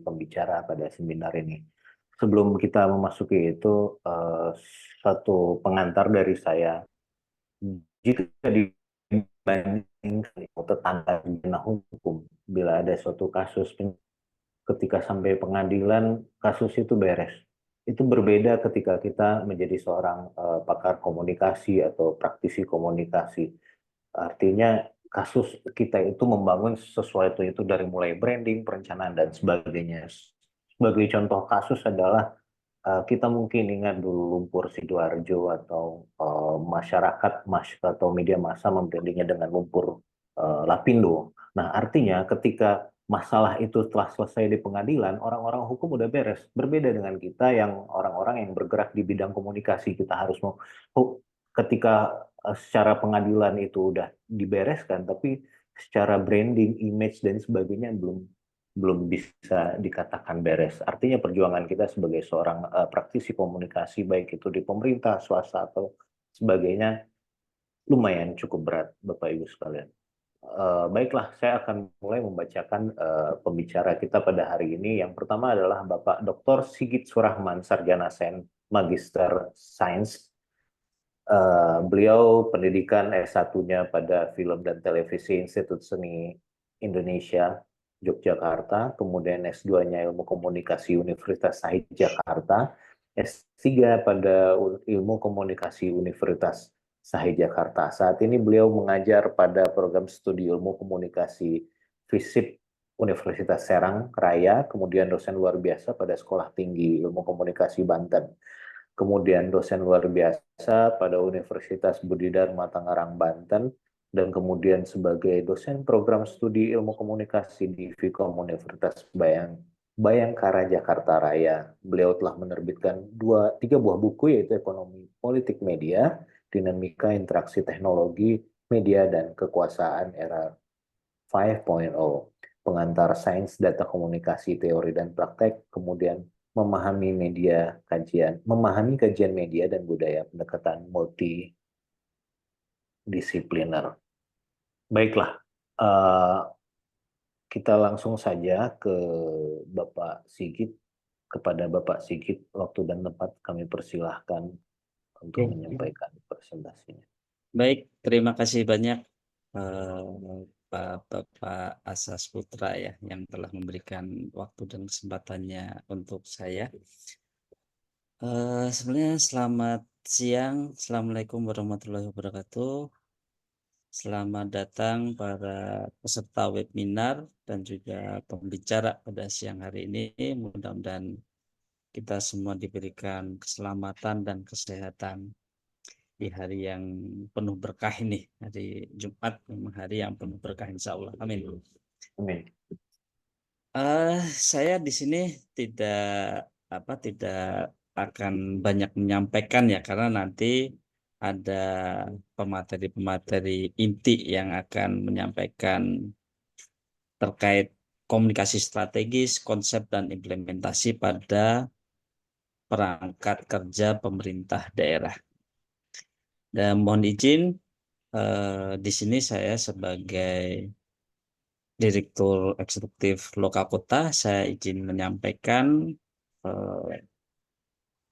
pembicara pada seminar ini. Sebelum kita memasuki itu, satu pengantar dari saya. Jika dibandingkan tetangga pidana hukum, bila ada suatu kasus ketika sampai pengadilan, kasus itu beres. Itu berbeda ketika kita menjadi seorang pakar komunikasi atau praktisi komunikasi. Artinya kasus kita itu membangun sesuatu itu dari mulai branding, perencanaan, dan sebagainya. Sebagai contoh kasus adalah kita mungkin ingat dulu lumpur Sidoarjo atau masyarakat atau media massa membrandingnya dengan lumpur Lapindo. Nah, artinya ketika masalah itu telah selesai di pengadilan, orang-orang hukum udah beres. Berbeda dengan kita yang orang-orang yang bergerak di bidang komunikasi, kita harus ketika secara pengadilan itu udah dibereskan, tapi secara branding, image dan sebagainya belum belum bisa dikatakan beres. Artinya perjuangan kita sebagai seorang praktisi komunikasi, baik itu di pemerintah, swasta, atau sebagainya, lumayan cukup berat, Bapak Ibu sekalian. Baiklah, saya akan mulai membacakan pembicara kita pada hari ini. Yang pertama adalah Bapak Dr. Sigit Surahman, Sarjana Magister Sains. Beliau pendidikan S1-nya pada Film dan Televisi Institut Seni Indonesia, Yogyakarta, kemudian S2-nya Ilmu Komunikasi Universitas Sahid Jakarta, S3 pada Ilmu Komunikasi Universitas Sahid Jakarta. Saat ini beliau mengajar pada program studi Ilmu Komunikasi FISIP Universitas Serang Raya, kemudian dosen luar biasa pada Sekolah Tinggi Ilmu Komunikasi Banten. Kemudian dosen luar biasa pada Universitas Budi Dharma Tangerang, Banten, dan kemudian sebagai dosen program studi ilmu komunikasi di Vkom Universitas Bayangkara, Jakarta Raya. Beliau telah menerbitkan tiga buah buku, yaitu Ekonomi Politik Media, Dinamika Interaksi Teknologi, Media, dan Kekuasaan Era 5.0, pengantar sains data komunikasi, teori dan praktek, kemudian memahami kajian media dan budaya, pendekatan multidisipliner. Baiklah, kita langsung saja ke Bapak Sigit. Kepada Bapak Sigit, waktu dan tempat kami persilahkan untuk menyampaikan presentasinya. Baik, terima kasih banyak Bapak Asas Putra ya yang telah memberikan waktu dan kesempatannya untuk saya. Sebenarnya selamat siang, Assalamualaikum warahmatullahi wabarakatuh. Selamat datang para peserta webinar dan juga pembicara pada siang hari ini. Mudah-mudahan kita semua diberikan keselamatan dan kesehatan di hari yang penuh berkah ini, hari Jumat, memang hari yang penuh berkah insya Allah. Amin. Amin. Saya di sini tidak akan banyak menyampaikan ya, karena nanti ada pemateri-pemateri inti yang akan menyampaikan terkait komunikasi strategis, konsep dan implementasi pada perangkat kerja pemerintah daerah. Dan mohon izin, di sini saya sebagai Direktur Eksekutif Lokakota, saya izin menyampaikan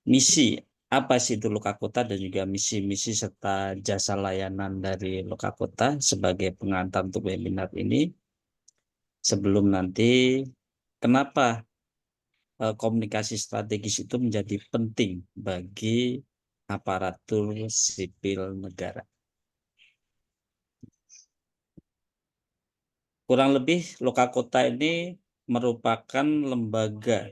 misi apa sih itu Lokakota dan juga misi-misi serta jasa layanan dari Lokakota sebagai pengantar untuk webinar ini. Sebelum nanti, kenapa komunikasi strategis itu menjadi penting bagi aparatur sipil negara. Kurang lebih Lokakota ini merupakan lembaga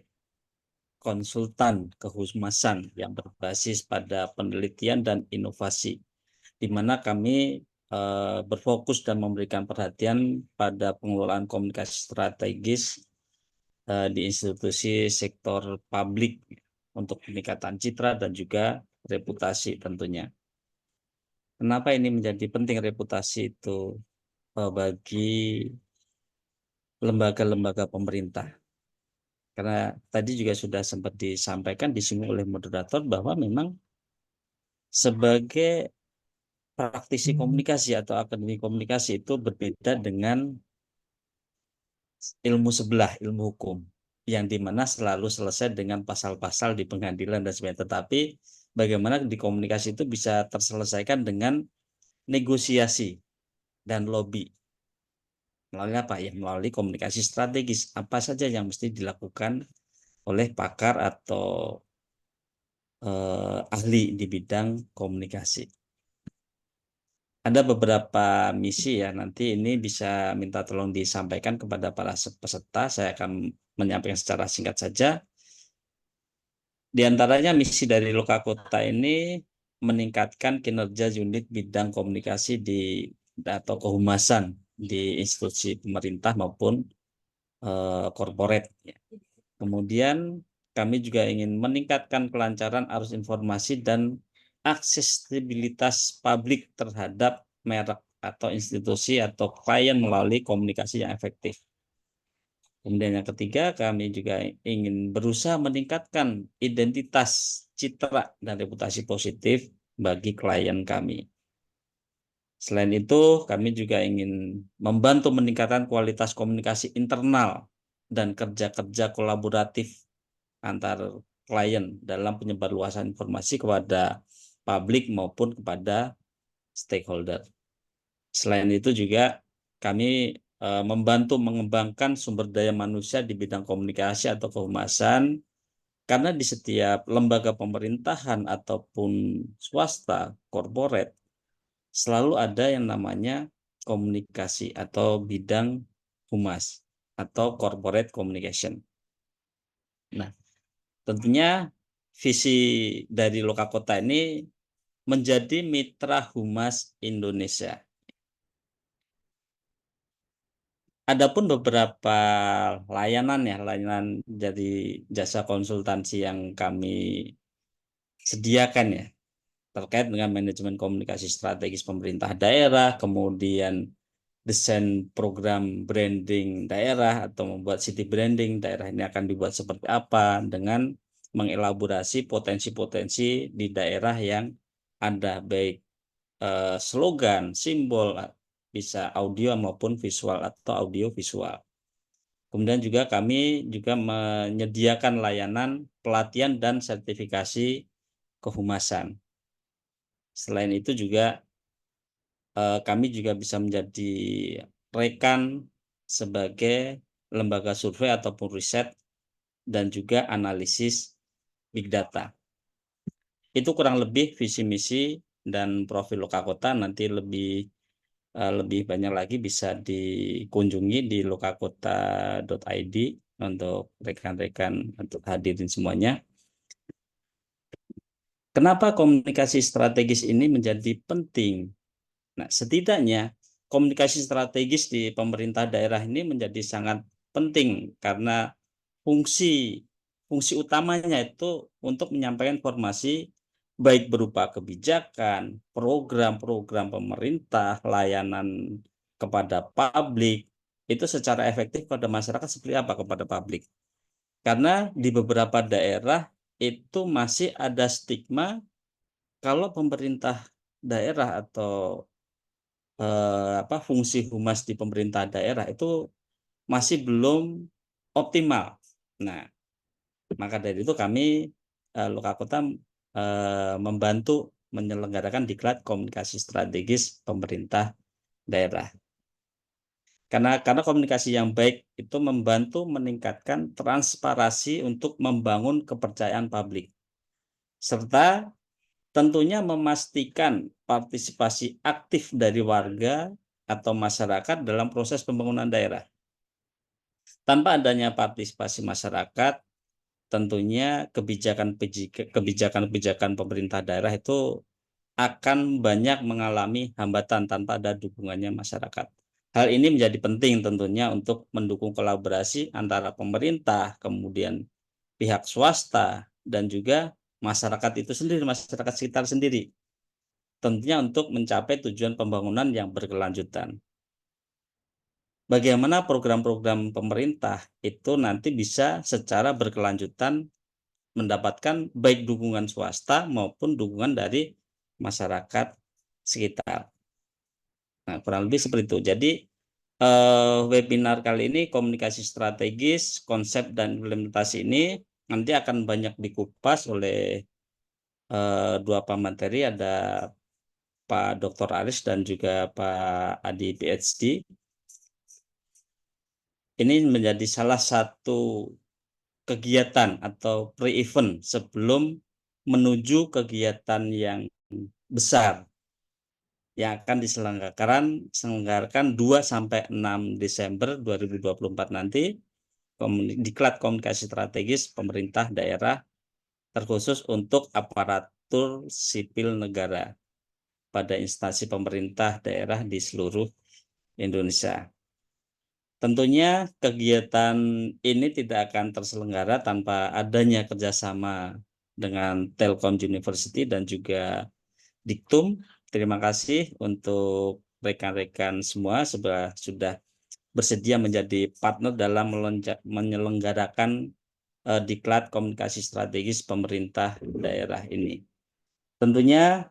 konsultan kehumasan yang berbasis pada penelitian dan inovasi, di mana kami berfokus dan memberikan perhatian pada pengelolaan komunikasi strategis di institusi sektor publik untuk peningkatan citra dan juga reputasi tentunya. Kenapa ini menjadi penting reputasi itu bagi lembaga-lembaga pemerintah? Karena tadi juga sudah sempat disampaikan, disinggung oleh moderator bahwa memang sebagai praktisi komunikasi atau akademi komunikasi itu berbeda dengan ilmu sebelah, ilmu hukum. yang dimana selalu selesai dengan pasal-pasal di pengadilan dan sebagainya. Tetapi bagaimana di komunikasi itu bisa terselesaikan dengan negosiasi dan lobby. Melalui apa ya? Melalui komunikasi strategis. Apa saja yang mesti dilakukan oleh pakar atau ahli di bidang komunikasi. Ada beberapa misi ya, nanti ini bisa minta tolong disampaikan kepada para peserta. Saya akan menyampaikan secara singkat saja. Di antaranya misi dari Lokakota ini meningkatkan kinerja unit bidang komunikasi atau kehumasan di institusi pemerintah maupun korporat. Kemudian kami juga ingin meningkatkan kelancaran arus informasi dan aksesibilitas publik terhadap merek atau institusi atau klien melalui komunikasi yang efektif. Kemudian yang ketiga, kami juga ingin berusaha meningkatkan identitas, citra, dan reputasi positif bagi klien kami. Selain itu, kami juga ingin membantu meningkatkan kualitas komunikasi internal dan kerja-kerja kolaboratif antar klien dalam penyebarluasan informasi kepada publik maupun kepada stakeholder. Selain itu juga kami membantu mengembangkan sumber daya manusia di bidang komunikasi atau kehumasan, karena di setiap lembaga pemerintahan ataupun swasta, korporat, selalu ada yang namanya komunikasi atau bidang humas atau corporate communication. Nah, tentunya visi dari Lokakota ini menjadi mitra humas Indonesia. Adapun beberapa layanan dari jasa konsultansi yang kami sediakan ya, terkait dengan manajemen komunikasi strategis pemerintah daerah, kemudian desain program branding daerah atau membuat city branding daerah ini akan dibuat seperti apa, dengan mengelaborasi potensi-potensi di daerah yang ada, baik slogan, simbol, bisa audio maupun visual atau audio visual. Kemudian juga kami juga menyediakan layanan pelatihan dan sertifikasi kehumasan. Selain itu juga kami juga bisa menjadi rekan sebagai lembaga survei ataupun riset dan juga analisis big data. Itu kurang lebih visi misi dan profil Lokakota. Nanti lebih banyak lagi bisa dikunjungi di lokakota.id untuk rekan-rekan untuk hadirin semuanya. Kenapa komunikasi strategis ini menjadi penting? Nah, setidaknya komunikasi strategis di pemerintah daerah ini menjadi sangat penting karena fungsi fungsi utamanya itu untuk menyampaikan informasi baik berupa kebijakan, program-program pemerintah, layanan kepada publik, itu secara efektif pada masyarakat seperti apa kepada publik. Karena di beberapa daerah itu masih ada stigma kalau pemerintah daerah atau fungsi humas di pemerintah daerah itu masih belum optimal. Nah, maka dari itu kami Lokakota membantu menyelenggarakan diklat komunikasi strategis pemerintah daerah. Karena komunikasi yang baik itu membantu meningkatkan transparansi untuk membangun kepercayaan publik, serta tentunya memastikan partisipasi aktif dari warga atau masyarakat dalam proses pembangunan daerah. Tanpa adanya partisipasi masyarakat, tentunya kebijakan-kebijakan pemerintah daerah itu akan banyak mengalami hambatan tanpa ada dukungannya masyarakat. Hal ini menjadi penting tentunya untuk mendukung kolaborasi antara pemerintah, kemudian pihak swasta, dan juga masyarakat itu sendiri, masyarakat sekitar sendiri. Tentunya untuk mencapai tujuan pembangunan yang berkelanjutan. Bagaimana program-program pemerintah itu nanti bisa secara berkelanjutan mendapatkan baik dukungan swasta maupun dukungan dari masyarakat sekitar. Nah, kurang lebih seperti itu. Jadi webinar kali ini komunikasi strategis, konsep dan implementasi ini nanti akan banyak dikupas oleh dua pemateri, ada Pak Dr. Aris dan juga Pak Adi PhD. Ini menjadi salah satu kegiatan atau pre-event sebelum menuju kegiatan yang besar yang akan diselenggarakan 2-6 Desember 2024 nanti, Diklat Komunikasi Strategis Pemerintah Daerah terkhusus untuk aparatur sipil negara pada instansi pemerintah daerah di seluruh Indonesia. Tentunya kegiatan ini tidak akan terselenggara tanpa adanya kerjasama dengan Telkom University dan juga Diktum. Terima kasih untuk rekan-rekan semua sudah bersedia menjadi partner dalam menyelenggarakan Diklat Komunikasi Strategis Pemerintah Daerah ini. Tentunya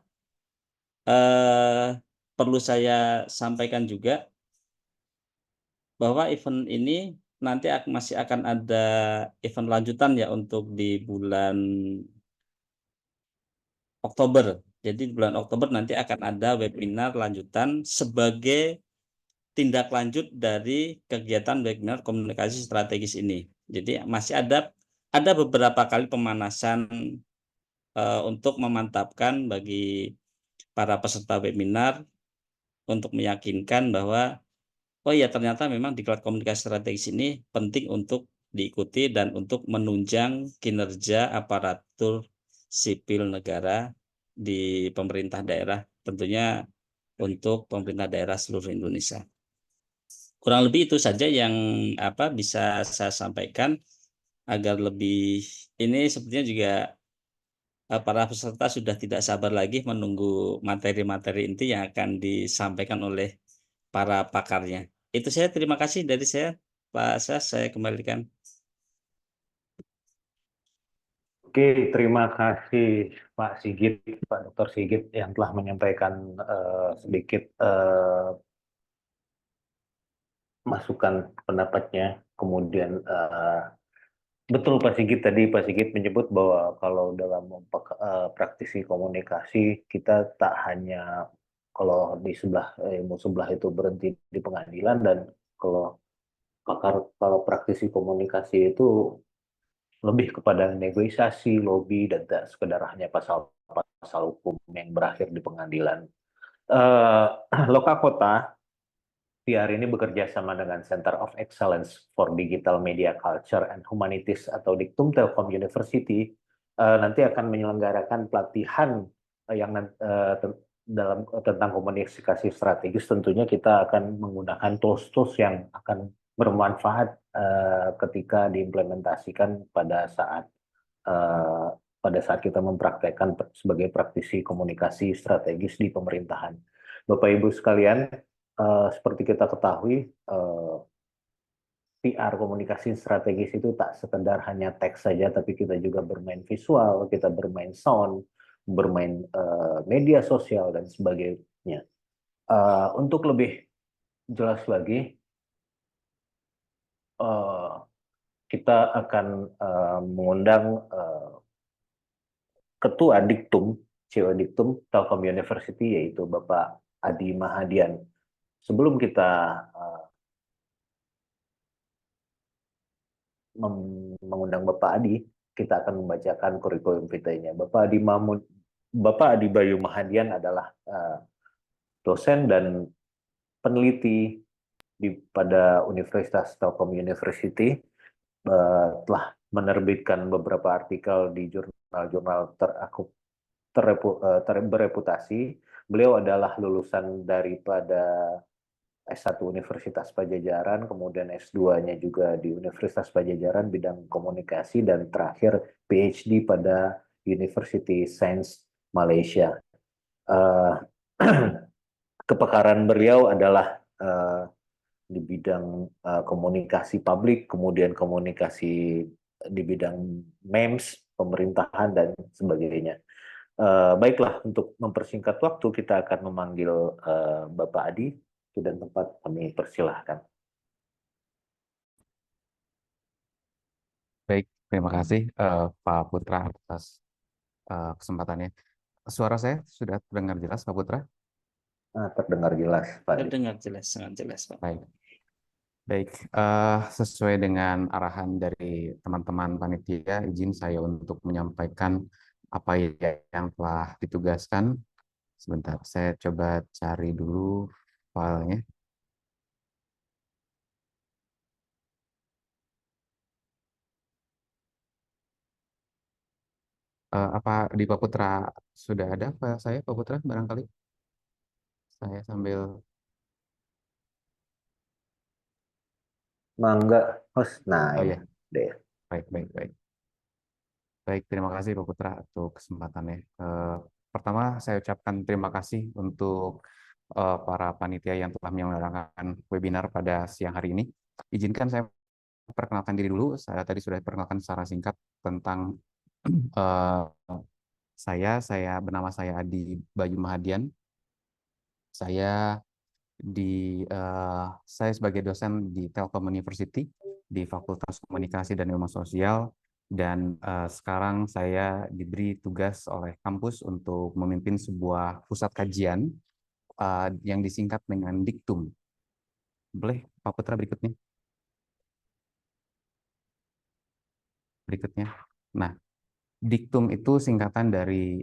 perlu saya sampaikan juga bahwa event ini nanti masih akan ada event lanjutan ya untuk di bulan Oktober. Jadi di bulan Oktober nanti akan ada webinar lanjutan sebagai tindak lanjut dari kegiatan webinar komunikasi strategis ini. Jadi masih ada beberapa kali pemanasan untuk memantapkan bagi para peserta webinar untuk meyakinkan bahwa oh ya, ternyata memang diklat komunikasi strategis ini penting untuk diikuti dan untuk menunjang kinerja aparatur sipil negara di pemerintah daerah, tentunya untuk pemerintah daerah seluruh Indonesia. Kurang lebih itu saja yang bisa saya sampaikan agar lebih ini sepertinya juga para peserta sudah tidak sabar lagi menunggu materi-materi inti yang akan disampaikan oleh para pakarnya. Itu saya, terima kasih dari saya, Pak Sas, saya kembalikan. Oke, terima kasih Pak Sigit, Pak Dr. Sigit yang telah menyampaikan sedikit masukan pendapatnya. Kemudian betul Pak Sigit tadi, Pak Sigit menyebut bahwa kalau dalam praktisi komunikasi kita tak hanya kalau di sebelah ilmu sebelah itu berhenti di pengadilan, dan kalau kalau praktisi komunikasi itu lebih kepada negosiasi, lobby, dan tak sekedar hanya pasal-pasal hukum yang berakhir di pengadilan. Eh, Loka Kota PR ini bekerja sama dengan Center of Excellence for Digital Media Culture and Humanities atau Diktum Telkom University nanti akan menyelenggarakan pelatihan tentang komunikasi strategis. Tentunya kita akan menggunakan tools-tools yang akan bermanfaat ketika diimplementasikan eh, pada saat kita mempraktekkan sebagai praktisi komunikasi strategis di pemerintahan. Bapak Ibu sekalian, seperti kita ketahui, PR komunikasi strategis itu tak sekedar hanya teks saja, tapi kita juga bermain visual, kita bermain sound, bermain media sosial dan sebagainya. Untuk lebih jelas lagi, kita akan mengundang Ketua Diktum, CEO Diktum Telkom University, yaitu Bapak Adi Mahadian. Sebelum kita mengundang Bapak Adi, kita akan membacakan kurikulum vitae-nya. Bapak Adi Bayu Mahadian adalah dosen dan peneliti pada Universitas Telkom University, telah menerbitkan beberapa artikel di jurnal-jurnal bereputasi. Beliau adalah lulusan daripada S1 Universitas Pajajaran, kemudian S2-nya juga di Universitas Pajajaran bidang komunikasi, dan terakhir PhD pada University Science Malaysia. Kepakaran beliau adalah di bidang komunikasi publik, kemudian komunikasi di bidang MEMS, pemerintahan, dan sebagainya. Baiklah, untuk mempersingkat waktu, kita akan memanggil Bapak Adi. waktu dan tempat, kami persilahkan. Baik, terima kasih Pak Putra atas kesempatannya. Suara saya sudah terdengar jelas, Pak Putra? Nah, terdengar jelas, Pak Adi. Terdengar jelas, sangat jelas, Pak. Baik, baik. Sesuai dengan arahan dari teman-teman panitia, izin saya untuk menyampaikan apa yang telah ditugaskan. Sebentar, saya coba cari dulu filenya. Apa di Pak Putra sudah ada file saya, Pak Putra, barangkali? Saya sambil... Mangga, host. Nah, Oh ini ya, deh. baik, baik, baik. Baik, terima kasih Pak Putra untuk kesempatannya. Pertama, saya ucapkan terima kasih untuk para panitia yang telah menyelenggarakan webinar pada siang hari ini. Izinkan saya perkenalkan diri dulu. Saya tadi sudah perkenalkan secara singkat tentang eh, saya bernama saya Adi Bayu Mahadian. Saya saya sebagai dosen di Telkom University di Fakultas Komunikasi dan Ilmu Sosial, dan sekarang saya diberi tugas oleh kampus untuk memimpin sebuah pusat kajian yang disingkat dengan Diktum. Boleh Pak Putra berikutnya? Berikutnya. Nah, Diktum itu singkatan dari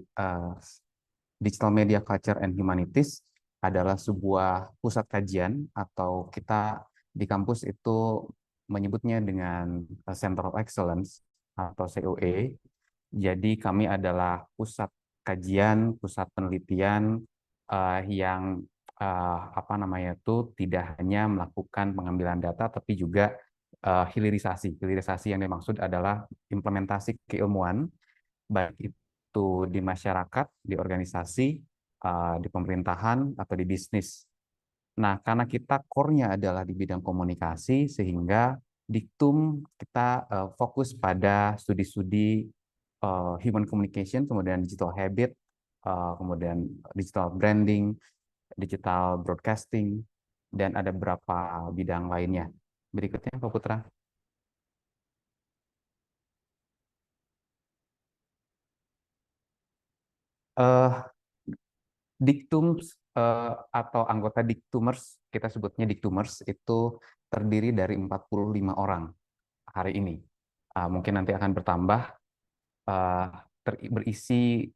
Digital Media Culture and Humanities, adalah sebuah pusat kajian, atau kita di kampus itu menyebutnya dengan Center of Excellence atau COE. Jadi kami adalah pusat kajian, pusat penelitian yang apa namanya itu tidak hanya melakukan pengambilan data, tapi juga hilirisasi. Hilirisasi yang dimaksud adalah implementasi keilmuan, baik itu di masyarakat, di organisasi, di pemerintahan, atau di bisnis. Nah, karena kita core-nya adalah di bidang komunikasi, sehingga Diktum kita fokus pada studi-studi human communication, kemudian digital habit, kemudian digital branding, digital broadcasting, dan ada beberapa bidang lainnya. Berikutnya, Pak Putra. Eh, Diktum atau anggota Diktumers, kita sebutnya Diktumers, itu terdiri dari 45 orang hari ini. Mungkin nanti akan bertambah, uh, berisi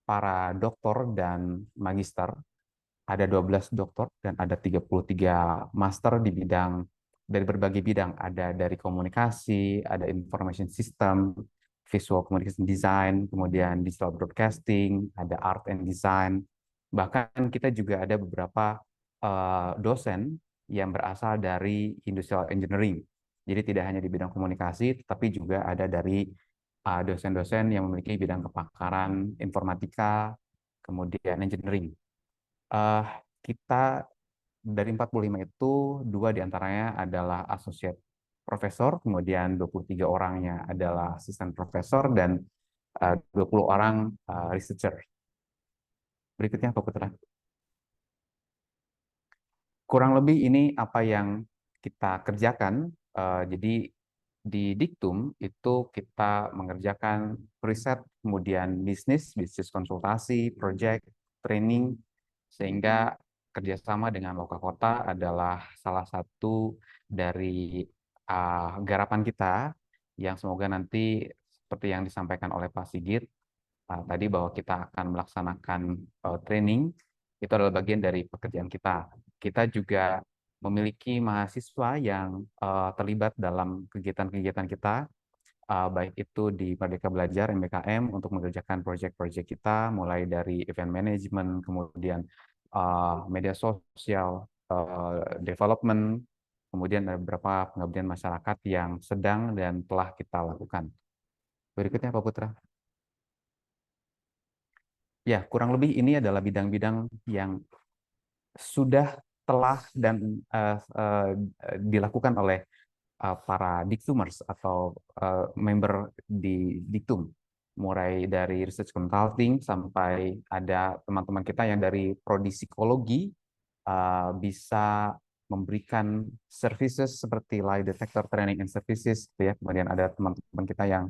para doktor dan magister. Ada 12 doktor dan ada 33 master di bidang, dari berbagai bidang. Ada dari komunikasi, ada information system, visual communication design, kemudian digital broadcasting, ada art and design. Bahkan kita juga ada beberapa dosen yang berasal dari industrial engineering. Jadi tidak hanya di bidang komunikasi, tetapi juga ada dari dosen-dosen yang memiliki bidang kepakaran informatika, kemudian engineering. Eh, kita dari 45 itu, 2 diantaranya adalah associate profesor, kemudian 23 orangnya adalah asisten profesor, dan 20 orang researcher. Berikutnya, Pak Putra. Kurang lebih ini apa yang kita kerjakan. Jadi di Diktum itu kita mengerjakan riset, kemudian bisnis konsultasi, project, training, sehingga kerjasama dengan lokal kota adalah salah satu dari garapan kita, yang semoga nanti seperti yang disampaikan oleh Pak Sigit tadi, bahwa kita akan melaksanakan training. Itu adalah bagian dari pekerjaan kita. Kita juga memiliki mahasiswa yang terlibat dalam kegiatan-kegiatan kita, baik itu di Merdeka Belajar MBKM untuk mengerjakan proyek-proyek kita, mulai dari event management, kemudian media sosial, development, kemudian ada beberapa pengabdian masyarakat yang sedang dan telah kita lakukan. Berikutnya, Pak Putra. Ya, kurang lebih ini adalah bidang-bidang yang sudah telah dan dilakukan oleh para Diktumers atau member di Diktum, mulai dari research consulting sampai ada teman-teman kita yang dari prodi psikologi, bisa memberikan services seperti lie detector training and services, gitu ya. Kemudian ada teman-teman kita yang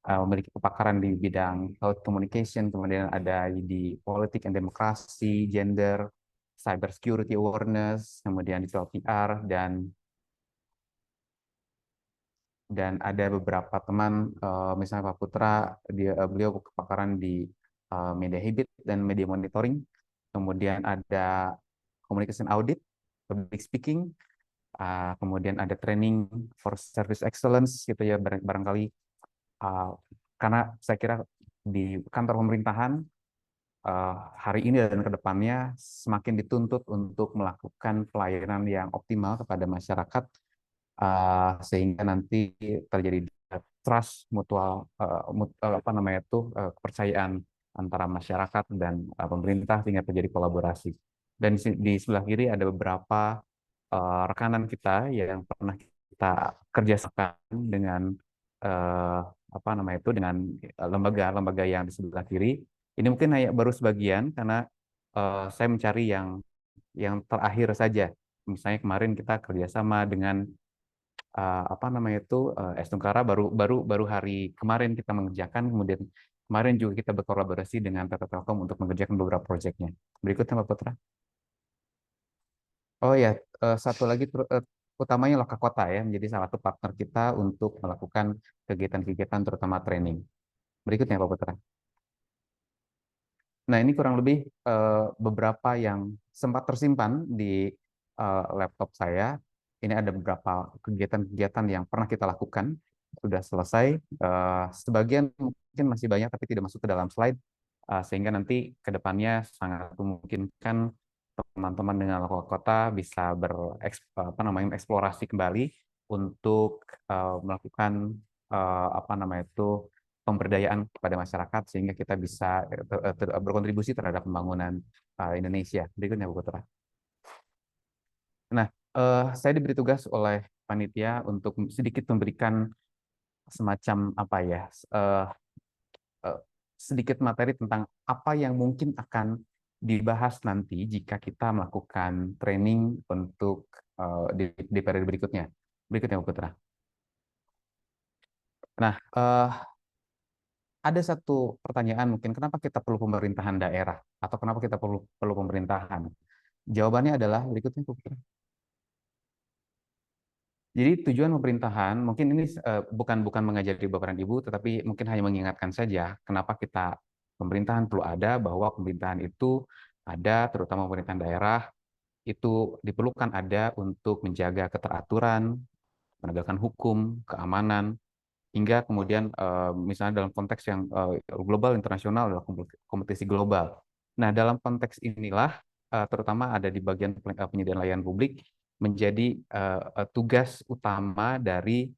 memiliki kepakaran di bidang cloud communication, kemudian ada di politik and demokrasi, gender, cyber security awareness, kemudian digital PR, dan ada beberapa teman, misalnya Pak Putra, beliau kepakaran di media habit dan media monitoring, kemudian ada communication audit, public speaking, kemudian ada training for service excellence, gitu ya, barangkali karena saya kira di kantor pemerintahan hari ini dan kedepannya semakin dituntut untuk melakukan pelayanan yang optimal kepada masyarakat, sehingga nanti terjadi trust mutual, kepercayaan antara masyarakat dan pemerintah, sehingga terjadi kolaborasi. Dan di sebelah kiri ada beberapa rekanan kita yang pernah kita kerjasamakan dengan dengan lembaga-lembaga yang di sebelah kiri. Ini mungkin hanya baru sebagian karena saya mencari yang terakhir saja. Misalnya kemarin kita kerjasama dengan S Tungkara baru hari kemarin kita mengerjakan, kemudian kemarin juga kita berkolaborasi dengan Tata Telkom untuk mengerjakan beberapa proyeknya. Berikutnya Pak Putra. Oh ya, satu lagi utamanya Loka Kota ya, menjadi salah satu partner kita untuk melakukan kegiatan-kegiatan terutama training. Berikutnya Pak Putra. Nah, ini kurang lebih beberapa yang sempat tersimpan di laptop saya. Ini ada beberapa kegiatan-kegiatan yang pernah kita lakukan, sudah selesai. Sebagian mungkin masih banyak, tapi tidak masuk ke dalam slide, sehingga nanti ke depannya sangat memungkinkan teman-teman dengan lokal kota bisa eksplorasi kembali untuk melakukan pemberdayaan kepada masyarakat, sehingga kita bisa berkontribusi terhadap pembangunan Indonesia. Berikutnya Bu Putra. Nah, saya diberi tugas oleh panitia untuk sedikit memberikan semacam sedikit materi tentang apa yang mungkin akan dibahas nanti jika kita melakukan training untuk di periode berikutnya. Berikutnya Bu Putra. Nah, ada satu pertanyaan mungkin, kenapa kita perlu pemerintahan daerah atau kenapa kita perlu pemerintahan? Jawabannya adalah berikutnya, Bu Putra. Jadi tujuan pemerintahan mungkin ini bukan mengajari Bapak dan Ibu, tetapi mungkin hanya mengingatkan saja kenapa kita pemerintahan perlu ada, bahwa pemerintahan itu ada, terutama pemerintahan daerah itu diperlukan ada untuk menjaga keteraturan, penegakan hukum, keamanan, hingga kemudian misalnya dalam konteks yang global, internasional, dalam kompetisi global. Nah, dalam konteks inilah terutama ada di bagian penyediaan layanan publik menjadi tugas utama dari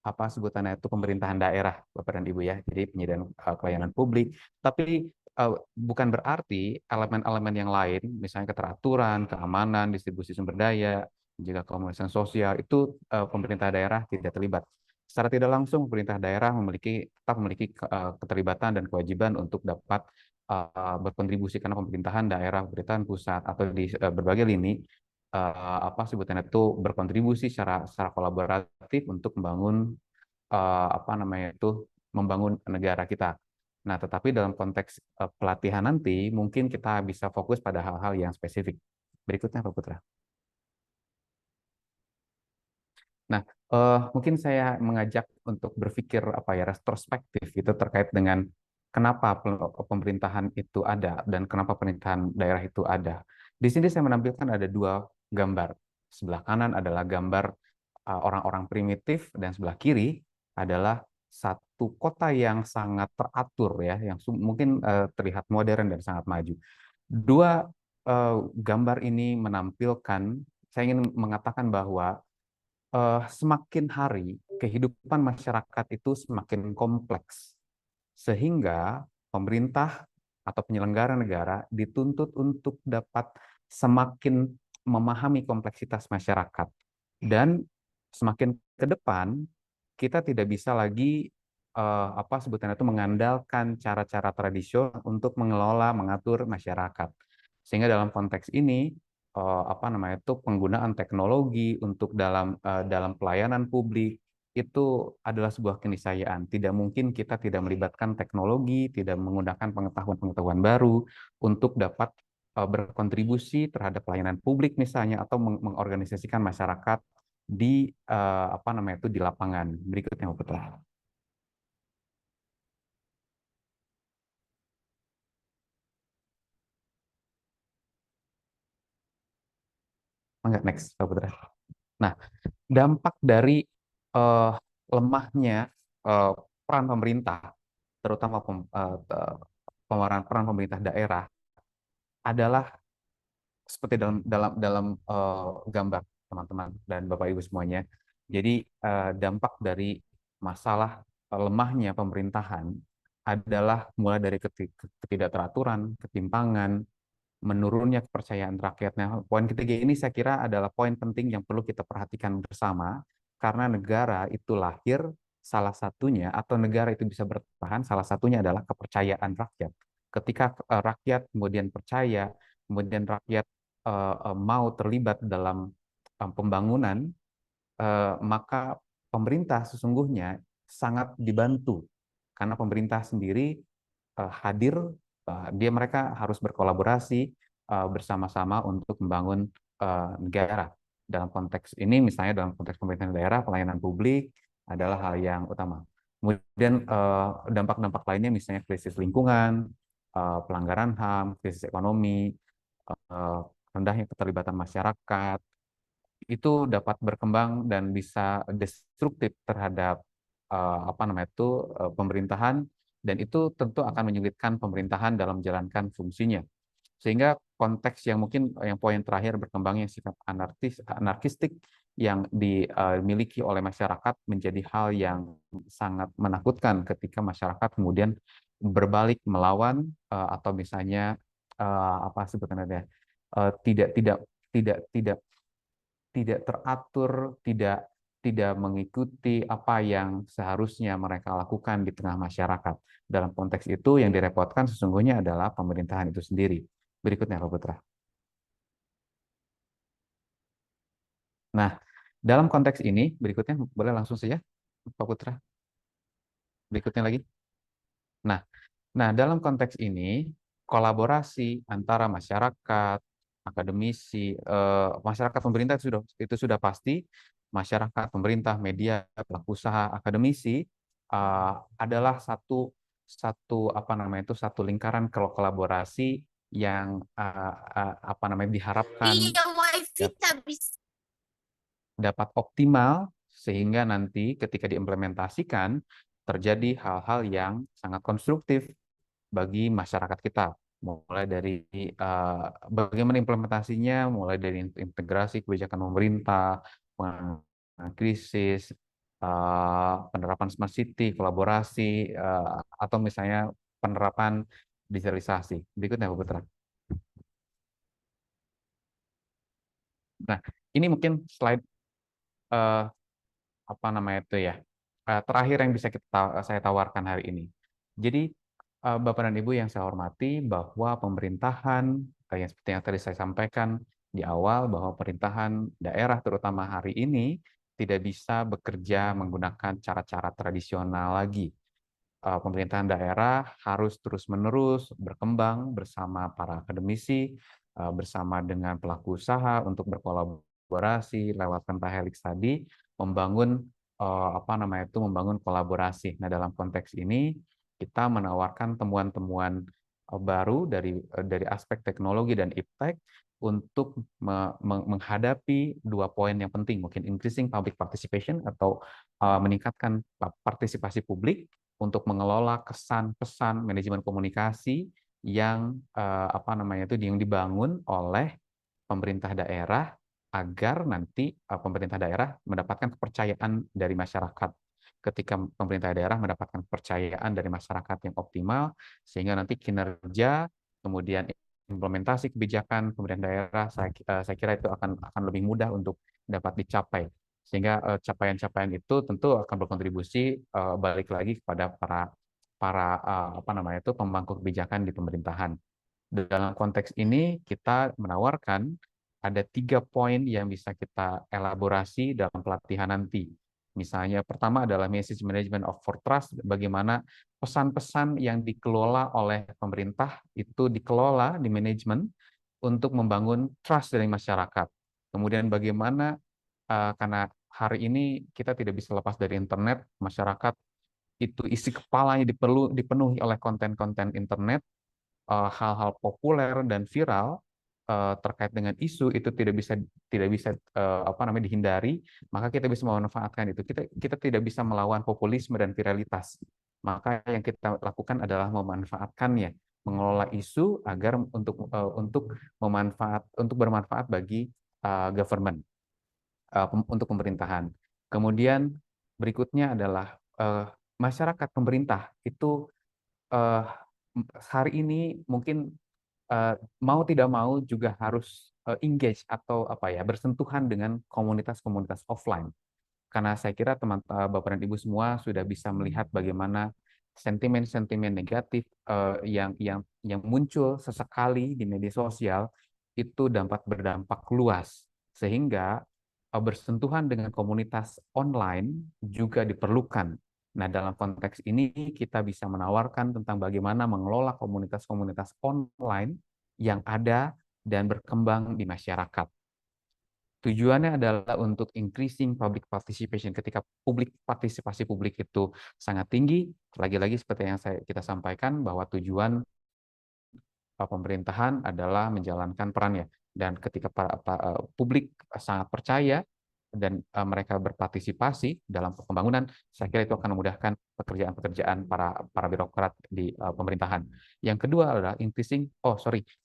sebutannya itu pemerintahan daerah, Bapak dan Ibu ya. Jadi penyediaan pelayanan publik, tapi bukan berarti elemen-elemen yang lain, misalnya keteraturan, keamanan, distribusi sumber daya, menjaga komunitas sosial, itu pemerintah daerah tidak terlibat. Secara tidak langsung, pemerintah daerah tetap memiliki keterlibatan dan kewajiban untuk dapat berkontribusi, karena pemerintahan daerah, pemerintahan pusat, atau di berbagai lini sebutannya itu berkontribusi secara kolaboratif untuk membangun membangun negara kita. Nah, tetapi dalam konteks pelatihan nanti mungkin kita bisa fokus pada hal-hal yang spesifik. Berikutnya Pak Putra. Nah, mungkin saya mengajak untuk berpikir retrospektif itu terkait dengan kenapa pemerintahan itu ada dan kenapa pemerintahan daerah itu ada. Di sini saya menampilkan ada dua gambar. Sebelah kanan adalah gambar orang-orang primitif, dan sebelah kiri adalah satu kota yang sangat teratur ya, yang mungkin terlihat modern dan sangat maju. Dua gambar ini menampilkan, saya ingin mengatakan bahwa semakin hari kehidupan masyarakat itu semakin kompleks, sehingga pemerintah atau penyelenggara negara dituntut untuk dapat semakin memahami kompleksitas masyarakat. Dan semakin ke depan kita tidak bisa lagi sebutannya itu mengandalkan cara-cara tradisional untuk mengelola, mengatur masyarakat. Sehingga dalam konteks ini apa namanya itu penggunaan teknologi untuk dalam pelayanan publik itu adalah sebuah keniscayaan. Tidak mungkin kita tidak melibatkan teknologi, tidak menggunakan pengetahuan-pengetahuan baru untuk dapat berkontribusi terhadap pelayanan publik misalnya, atau mengorganisasikan masyarakat di apa namanya itu di lapangan. Berikutnya, betul. Enggak, next, Pak Putra. Nah, dampak dari eh, lemahnya eh, peran pemerintah, terutama peran pemerintah daerah, adalah seperti dalam gambar teman-teman dan Bapak Ibu semuanya. Jadi dampak dari masalah lemahnya pemerintahan adalah mulai dari ketidakteraturan, ketimpangan, menurunnya kepercayaan rakyat. Nah, poin ketiga ini saya kira adalah poin penting yang perlu kita perhatikan bersama, karena negara itu lahir salah satunya, atau negara itu bisa bertahan salah satunya adalah kepercayaan rakyat. Ketika rakyat kemudian percaya, kemudian rakyat mau terlibat dalam pembangunan, maka pemerintah sesungguhnya sangat dibantu, karena pemerintah sendiri hadir, mereka harus berkolaborasi bersama-sama untuk membangun negara. Dalam konteks ini, misalnya dalam konteks pemerintahan daerah, pelayanan publik adalah hal yang utama. Kemudian dampak-dampak lainnya misalnya krisis lingkungan, pelanggaran HAM, krisis ekonomi, rendahnya keterlibatan masyarakat, itu dapat berkembang dan bisa destruktif terhadap apa namanya itu pemerintahan, dan itu tentu akan menyulitkan pemerintahan dalam menjalankan fungsinya. Sehingga konteks yang mungkin yang poin terakhir, berkembangnya sikap anarkistik yang dimiliki oleh masyarakat menjadi hal yang sangat menakutkan ketika masyarakat kemudian berbalik melawan atau misalnya apa sebutannya, tidak tidak tidak tidak tidak teratur, tidak mengikuti apa yang seharusnya mereka lakukan di tengah masyarakat. Dalam konteks itu yang direpotkan sesungguhnya adalah pemerintahan itu sendiri. Berikutnya, Pak Putra. Nah, dalam konteks ini, berikutnya boleh langsung saja, Pak Putra. Berikutnya lagi. Nah, dalam konteks ini, kolaborasi antara masyarakat, akademisi, masyarakat, pemerintah itu sudah pasti. Masyarakat, pemerintah, media, pelaku usaha, akademisi adalah satu apa namanya itu satu lingkaran kolaborasi yang apa namanya diharapkan Iya, wifi habis. dapat optimal, sehingga nanti ketika diimplementasikan terjadi hal-hal yang sangat konstruktif bagi masyarakat kita. Mulai dari bagaimana implementasinya, mulai dari integrasi kebijakan pemerintah, penanganan krisis, penerapan smart city, kolaborasi, atau misalnya penerapan digitalisasi. Berikutnya, Pak Putra. Nah, ini mungkin slide apa namanya itu ya, terakhir yang bisa saya tawarkan hari ini. Jadi Bapak dan Ibu yang saya hormati, bahwa pemerintahan yang seperti yang tadi saya sampaikan di awal, bahwa pemerintahan daerah terutama hari ini tidak bisa bekerja menggunakan cara-cara tradisional lagi. Pemerintahan daerah harus terus-menerus berkembang bersama para akademisi, bersama dengan pelaku usaha untuk berkolaborasi lewat pentahelix tadi, membangun apa namanya itu membangun kolaborasi. Nah, dalam konteks ini kita menawarkan temuan-temuan baru dari aspek teknologi dan iptek untuk menghadapi dua poin yang penting, mungkin increasing public participation atau meningkatkan partisipasi publik untuk mengelola kesan pesan manajemen komunikasi yang apa namanya itu yang dibangun oleh pemerintah daerah, agar nanti pemerintah daerah mendapatkan kepercayaan dari masyarakat. Ketika pemerintah daerah mendapatkan kepercayaan dari masyarakat yang optimal, sehingga nanti kinerja, kemudian implementasi kebijakan pemerintah daerah, saya kira itu akan lebih mudah untuk dapat dicapai. Sehingga capaian-capaian itu tentu akan berkontribusi balik lagi kepada para apa namanya itu pemangku kebijakan di pemerintahan. Dalam konteks ini kita menawarkan ada 3 poin yang bisa kita elaborasi dalam pelatihan nanti. Misalnya pertama adalah message management of for trust, bagaimana pesan-pesan yang dikelola oleh pemerintah itu dikelola di manajemen untuk membangun trust dari masyarakat. Kemudian bagaimana karena hari ini kita tidak bisa lepas dari internet, masyarakat itu isi kepalanya dipenuhi oleh konten-konten internet, hal-hal populer dan viral terkait dengan isu itu tidak bisa dihindari, maka kita bisa memanfaatkan itu. Kita tidak bisa melawan populisme dan viralitas. Maka yang kita lakukan adalah memanfaatkannya, mengelola isu agar untuk bermanfaat bagi government, untuk pemerintahan. Kemudian berikutnya adalah masyarakat pemerintah itu hari ini mungkin mau tidak mau juga harus engage atau bersentuhan dengan komunitas-komunitas offline. Karena saya kira Bapak dan Ibu semua sudah bisa melihat bagaimana sentimen-sentimen negatif yang muncul sesekali di media sosial itu berdampak luas, sehingga bersentuhan dengan komunitas online juga diperlukan. Nah, dalam konteks ini kita bisa menawarkan tentang bagaimana mengelola komunitas-komunitas online yang ada dan berkembang di masyarakat. Tujuannya adalah untuk increasing public participation. Ketika partisipasi publik itu sangat tinggi, lagi-lagi seperti yang kita sampaikan bahwa tujuan pemerintahan adalah menjalankan perannya. Dan ketika publik sangat percaya dan mereka berpartisipasi dalam pembangunan, saya kira itu akan memudahkan pekerjaan-pekerjaan para birokrat di pemerintahan. Yang kedua adalah increasing,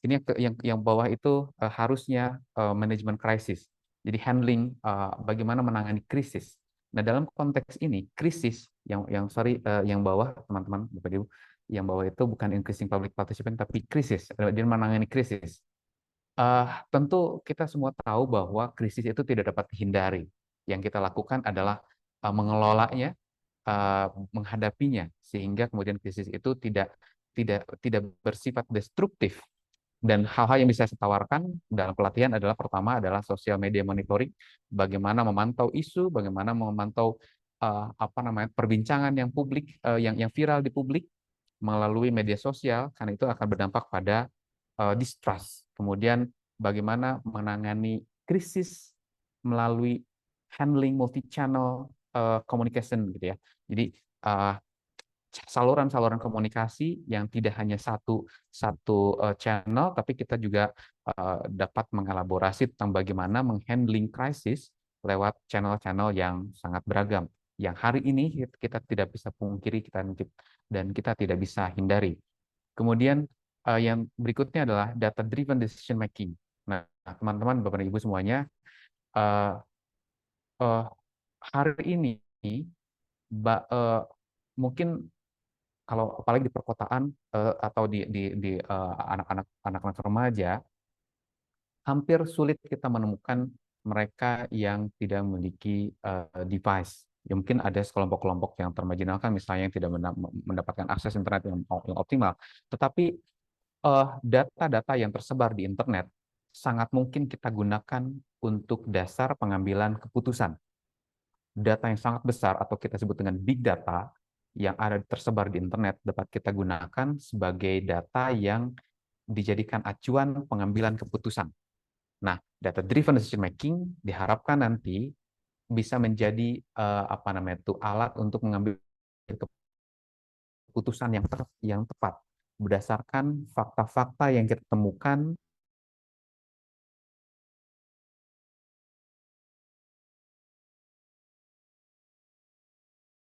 ini yang bawah itu harusnya manajemen krisis. Jadi handling bagaimana menangani krisis. Nah, dalam konteks ini krisis yang bawah teman-teman Bapak Ibu, yang bawah itu bukan increasing public participation tapi krisis, dia menangani krisis. Tentu kita semua tahu bahwa krisis itu tidak dapat dihindari. Yang kita lakukan adalah mengelolanya, menghadapinya, sehingga kemudian krisis itu tidak bersifat destruktif. Dan hal-hal yang bisa saya tawarkan dalam pelatihan adalah pertama adalah social media monitoring, bagaimana memantau isu, bagaimana memantau perbincangan yang publik, yang viral di publik melalui media sosial, karena itu akan berdampak pada distrust. Kemudian bagaimana menangani krisis melalui handling multi-channel communication gitu ya. Jadi saluran-saluran komunikasi yang tidak hanya satu channel, tapi kita juga dapat mengelaborasi tentang bagaimana menghandling krisis lewat channel-channel yang sangat beragam. Yang hari ini kita tidak bisa pungkiri dan kita tidak bisa hindari. Kemudian yang berikutnya adalah data-driven decision making. Nah, teman-teman, Bapak dan Ibu semuanya, hari ini mungkin kalau apalagi di perkotaan atau di anak-anak remaja, hampir sulit kita menemukan mereka yang tidak memiliki device. Ya, mungkin ada kelompok-kelompok yang termarginalkan, misalnya yang tidak mendapatkan akses internet yang optimal. Tetapi data-data yang tersebar di internet sangat mungkin kita gunakan untuk dasar pengambilan keputusan. Data yang sangat besar atau kita sebut dengan big data yang ada tersebar di internet dapat kita gunakan sebagai data yang dijadikan acuan pengambilan keputusan. Nah, data-driven decision making diharapkan nanti bisa menjadi alat untuk mengambil keputusan yang tepat berdasarkan fakta-fakta yang kita temukan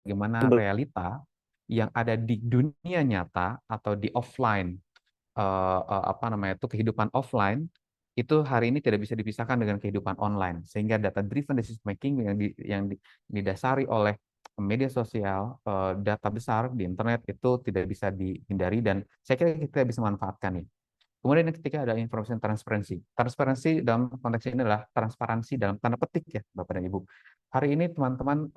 bagaimana realita yang ada di dunia nyata atau di offline, kehidupan offline itu hari ini tidak bisa dipisahkan dengan kehidupan online, sehingga data-driven decision making yang didasari oleh media sosial, data besar di internet itu tidak bisa dihindari dan saya kira kita bisa manfaatkan nih. Kemudian yang ketiga ada information transparency. Transparansi dalam konteks ini adalah transparansi dalam tanda petik ya, Bapak dan Ibu. Hari ini teman-teman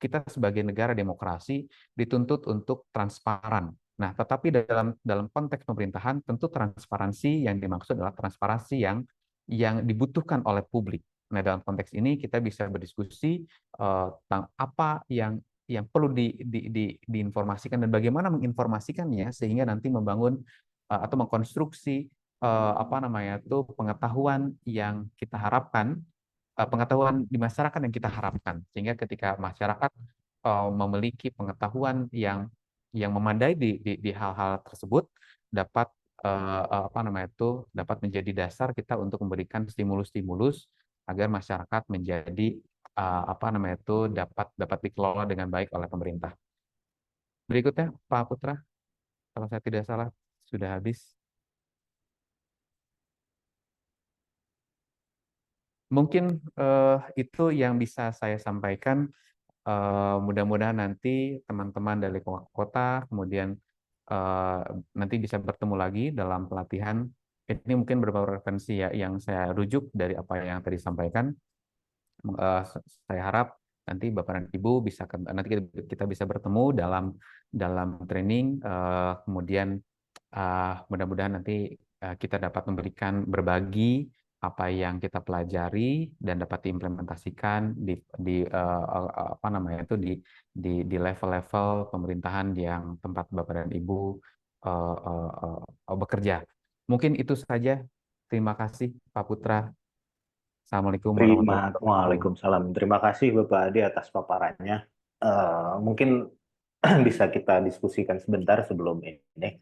kita sebagai negara demokrasi dituntut untuk transparan Nah, tetapi dalam konteks pemerintahan tentu transparansi yang dimaksud adalah transparansi yang dibutuhkan oleh publik. Nah, dalam konteks ini kita bisa berdiskusi tentang apa yang perlu diinformasikan dan bagaimana menginformasikannya sehingga nanti membangun atau mengkonstruksi apa namanya itu pengetahuan yang kita harapkan, pengetahuan di masyarakat yang kita harapkan, sehingga ketika masyarakat memiliki pengetahuan yang memadai di hal-hal tersebut dapat apa namanya itu dapat menjadi dasar kita untuk memberikan stimulus-stimulus agar masyarakat menjadi apa namanya itu dapat dikelola dengan baik oleh pemerintah. Berikutnya Pak Putra, kalau saya tidak salah sudah habis. Mungkin itu yang bisa saya sampaikan. Mudah-mudahan nanti teman-teman dari kota kemudian nanti bisa bertemu lagi dalam pelatihan. Ini mungkin beberapa referensi ya yang saya rujuk dari apa yang tadi disampaikan. Saya harap nanti Bapak dan Ibu bisa nanti kita bisa bertemu dalam training. Kemudian mudah-mudahan nanti kita dapat berbagi apa yang kita pelajari dan dapat diimplementasikan di apa namanya itu di level-level pemerintahan yang tempat Bapak dan Ibu bekerja. Mungkin itu saja. Terima kasih Pak Putra. Assalamualaikum warahmatullahi wabarakatuh. Waalaikumsalam. Terima kasih Bapak Adi atas paparannya. Mungkin bisa kita diskusikan sebentar sebelum ini.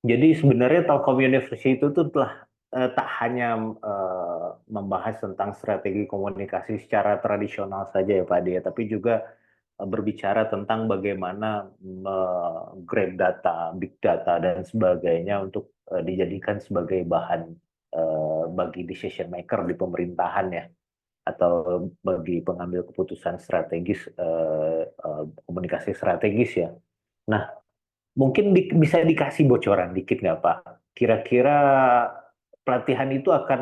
Jadi sebenarnya Telkom University itu tuh telah tak hanya membahas tentang strategi komunikasi secara tradisional saja ya Pak Adi, tapi juga berbicara tentang bagaimana grab data, big data dan sebagainya untuk dijadikan sebagai bahan bagi decision maker di pemerintahan ya, atau bagi pengambil keputusan strategis, komunikasi strategis ya. Nah, mungkin bisa dikasih bocoran dikit nggak Pak? Kira-kira pelatihan itu akan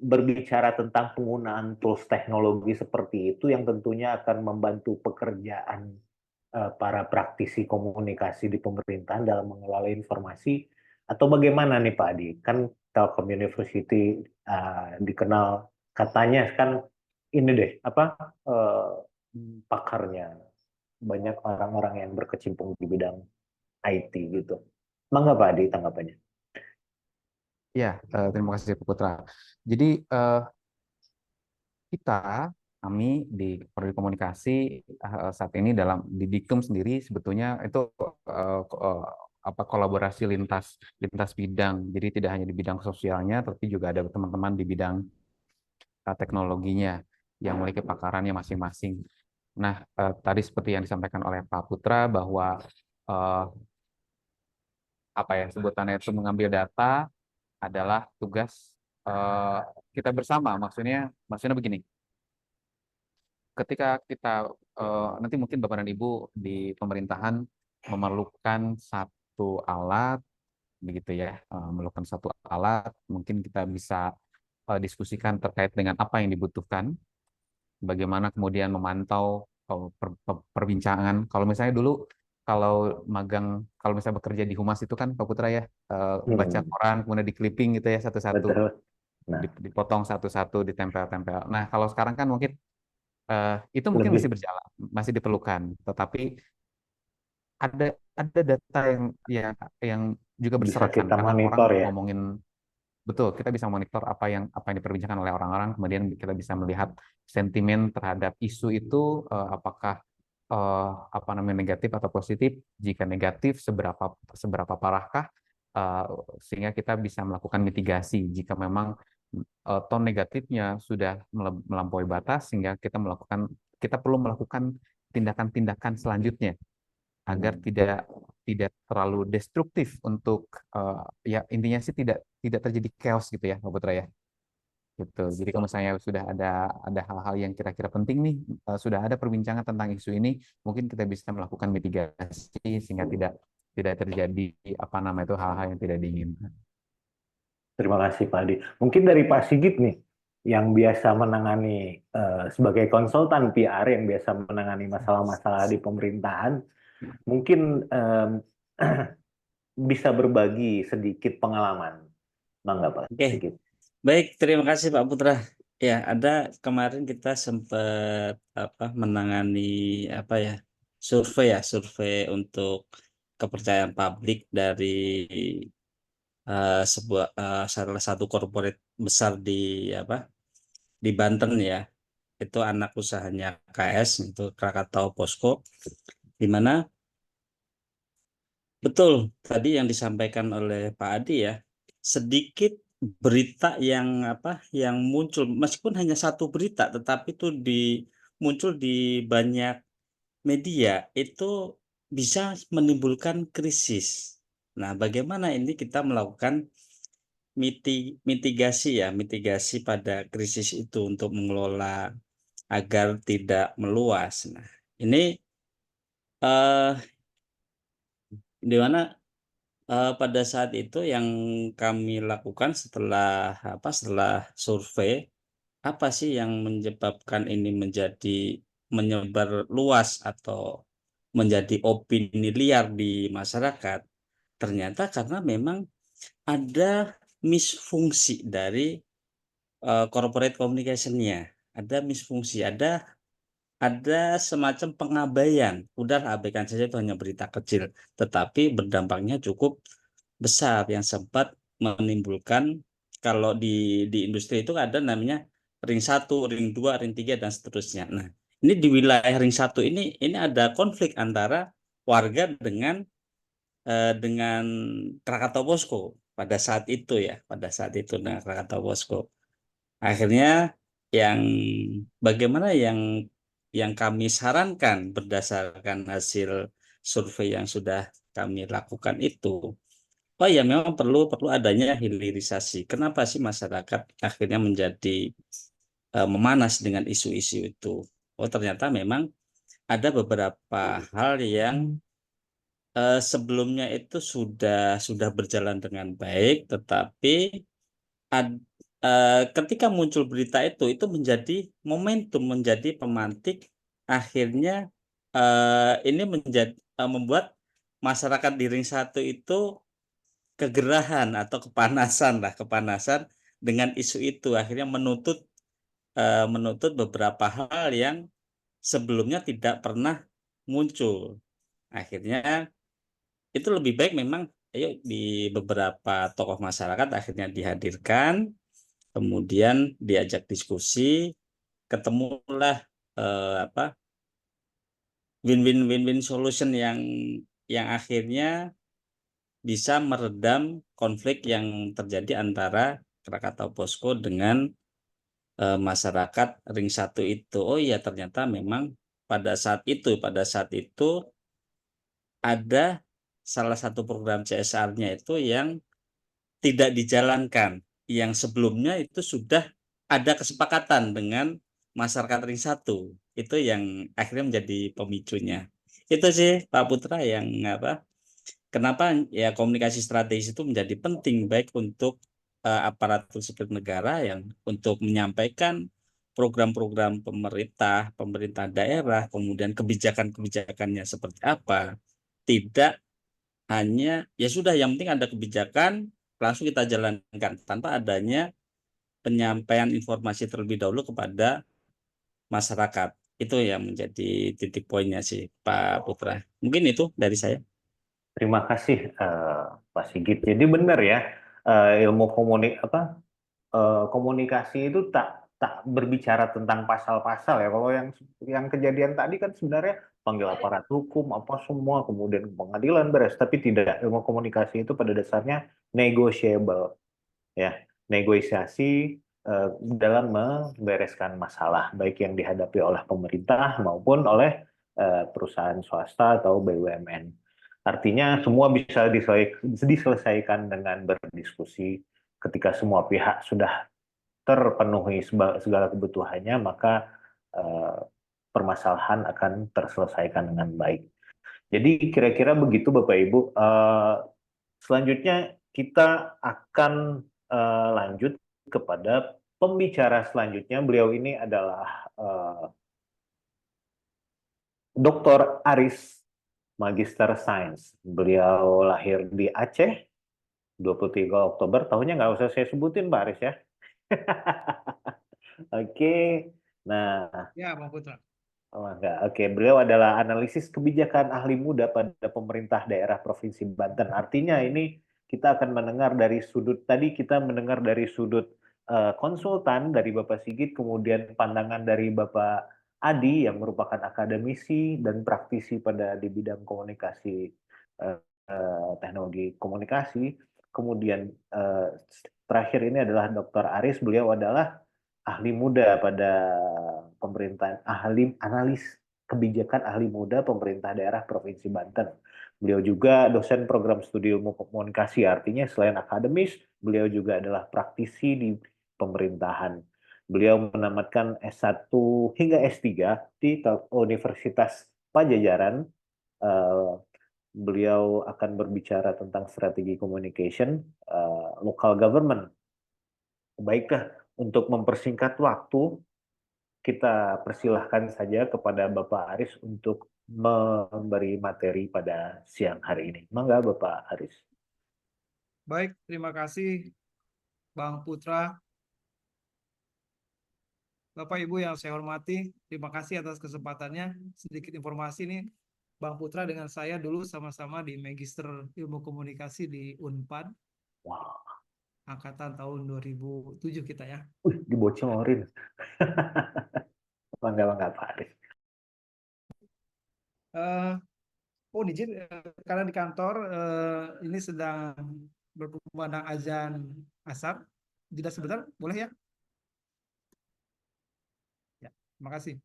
berbicara tentang penggunaan tools teknologi seperti itu yang tentunya akan membantu pekerjaan para praktisi komunikasi di pemerintahan dalam mengelola informasi, atau bagaimana nih Pak Adi? Kan Telkom University dikenal katanya kan ini deh pakarnya banyak orang-orang yang berkecimpung di bidang IT gitu. Mangga Pak Adi tanggapannya. Ya, terima kasih Pak Putra. Jadi kami di Prodi Komunikasi saat ini di Diktum sendiri sebetulnya itu kolaborasi lintas bidang. Jadi tidak hanya di bidang sosialnya, tapi juga ada teman-teman di bidang teknologinya yang memiliki pakarannya masing-masing. Nah, tadi seperti yang disampaikan oleh Pak Putra bahwa sebutannya itu mengambil data adalah tugas kita bersama. Maksudnya begini. Ketika kita nanti mungkin Bapak dan Ibu di pemerintahan memerlukan satu alat, begitu ya, memerlukan satu alat, mungkin kita bisa diskusikan terkait dengan apa yang dibutuhkan, bagaimana kemudian memantau perbincangan. Kalau misalnya dulu kalau misalnya bekerja di Humas itu kan Pak Putra ya, baca koran kemudian di clipping gitu ya satu-satu, dipotong satu-satu, ditempel-tempel. Nah kalau sekarang kan mungkin itu mungkin masih berjalan, masih diperlukan, tetapi ada data yang juga berserakan kita karena monitor orang ya. ngomongin, betul, kita bisa monitor apa yang diperbincangkan oleh orang-orang, kemudian kita bisa melihat sentimen terhadap isu itu apakah negatif atau positif. Jika negatif, seberapa parahkah, sehingga kita bisa melakukan mitigasi jika memang tone negatifnya sudah melampaui batas, sehingga kita perlu melakukan tindakan-tindakan selanjutnya agar tidak terlalu destruktif untuk ya intinya sih tidak terjadi chaos gitu ya Pak Putra ya. Gitu. Jadi kalau misalnya sudah ada hal-hal yang kira-kira penting nih, sudah ada perbincangan tentang isu ini, mungkin kita bisa melakukan mitigasi sehingga tidak terjadi hal-hal yang tidak diinginkan. Terima kasih Pak Adi. Mungkin dari Pak Sigit nih, yang biasa menangani sebagai konsultan PR yang biasa menangani masalah-masalah di pemerintahan, mungkin bisa berbagi sedikit pengalaman. Mangga Pak Oke. Sigit. Baik, terima kasih Pak Putra. Ya, ada kemarin kita sempat menangani survei untuk kepercayaan publik dari salah satu corporate besar di Banten ya. Itu anak usahanya KS, itu Krakatau Posko, di mana betul tadi yang disampaikan oleh Pak Adi ya, sedikit berita yang muncul, meskipun hanya satu berita, tetapi itu muncul di banyak media, itu bisa menimbulkan krisis. Nah, bagaimana ini kita melakukan mitigasi pada krisis itu untuk mengelola agar tidak meluas. Nah, ini eh, di mana pada saat itu yang kami lakukan setelah survei, apa sih yang menyebabkan ini menyebar luas atau menjadi opini liar di masyarakat? Ternyata karena memang ada misfungsi dari corporate communication-nya, ada misfungsi, ada semacam pengabaian. Udah abaikan saja, itu hanya berita kecil, tetapi berdampaknya cukup besar yang sempat menimbulkan, kalau di industri itu ada namanya ring 1, ring 2, ring 3 dan seterusnya. Nah, ini di wilayah ring 1 ini ada konflik antara warga dengan Krakatau Posko pada saat itu ya, dengan Krakatau Posko. Akhirnya yang bagaimana yang kami sarankan berdasarkan hasil survei yang sudah kami lakukan itu, oh ya, memang perlu adanya hilirisasi. Kenapa sih masyarakat akhirnya menjadi memanas dengan isu-isu itu? Oh, ternyata memang ada beberapa hal yang sebelumnya itu sudah berjalan dengan baik, tetapi ad- ketika muncul berita itu menjadi momentum, menjadi pemantik, akhirnya ini membuat masyarakat di ring 1 itu kegerahan atau kepanasan dengan isu itu, akhirnya menuntut beberapa hal yang sebelumnya tidak pernah muncul. Akhirnya itu lebih baik memang, ayo, di beberapa tokoh masyarakat akhirnya dihadirkan, kemudian diajak diskusi, ketemulah win-win solution yang akhirnya bisa meredam konflik yang terjadi antara Krakatau Posko dengan masyarakat ring 1 itu. Oh iya, ternyata memang pada saat itu ada salah satu program CSR-nya itu yang tidak dijalankan, yang sebelumnya itu sudah ada kesepakatan dengan masyarakat ring 1. Itu yang akhirnya menjadi pemicunya. Itu sih Pak Putra, kenapa ya komunikasi strategis itu menjadi penting, baik untuk aparatur sipil negara yang untuk menyampaikan program-program pemerintah daerah, kemudian kebijakan-kebijakannya seperti apa. Tidak hanya ya sudah, yang penting ada kebijakan, langsung kita jalankan tanpa adanya penyampaian informasi terlebih dahulu kepada masyarakat. Itu yang menjadi titik poinnya sih Pak Putra. Mungkin itu dari saya. Terima kasih Pak Sigit. Jadi benar ya, ilmu komunikasi itu tak tak berbicara tentang pasal-pasal ya. Kalau yang kejadian tadi kan sebenarnya panggil aparat hukum apa semua, kemudian pengadilan beres, tapi tidak. Ilmu komunikasi itu pada dasarnya negotiable ya, negosiasi dalam membereskan masalah baik yang dihadapi oleh pemerintah maupun oleh perusahaan swasta atau BUMN. Artinya semua bisa diselesaikan dengan berdiskusi. Ketika semua pihak sudah terpenuhi segala kebutuhannya, maka eh, permasalahan akan terselesaikan dengan baik. Jadi kira-kira begitu Bapak Ibu. Selanjutnya kita akan lanjut kepada pembicara selanjutnya. Beliau ini adalah Dr. Aris Magister Sains. Beliau lahir di Aceh 23 Oktober. Tahunnya nggak usah saya sebutin, Pak Aris ya. Oke. Nah, Ya, Bang Putra. oh, enggak. Oke, beliau adalah analisis kebijakan ahli muda pada pemerintah daerah Provinsi Banten. Artinya ini kita akan mendengar dari sudut, tadi kita mendengar dari sudut konsultan dari Bapak Sigit, kemudian pandangan dari Bapak Adi yang merupakan akademisi dan praktisi pada di bidang komunikasi, teknologi komunikasi. Kemudian terakhir ini adalah Dr. Aris, beliau adalah ahli muda pada pemerintahan, ahli analis kebijakan ahli muda pemerintah daerah Provinsi Banten. Beliau juga dosen program studi ilmu komunikasi, artinya selain akademis, beliau juga adalah praktisi di pemerintahan. Beliau menamatkan S1 hingga S3 di Universitas Pajajaran. Beliau akan berbicara tentang strategi communication, local government. Baiklah, untuk mempersingkat waktu, kita persilahkan saja kepada Bapak Aris untuk memberi materi pada siang hari ini. Mangga Bapak Aris. Baik, terima kasih Bang Putra. Bapak Ibu yang saya hormati, terima kasih atas kesempatannya. Sedikit informasi nih, Bang Putra dengan saya dulu sama-sama di Magister Ilmu Komunikasi di Unpad, Wah, angkatan tahun 2007 kita ya. dibocorin. Mangga Pak Aris. Izin karena di kantor ini sedang berkumandang azan asar. Jeda sebentar, boleh ya? Ya, terima kasih.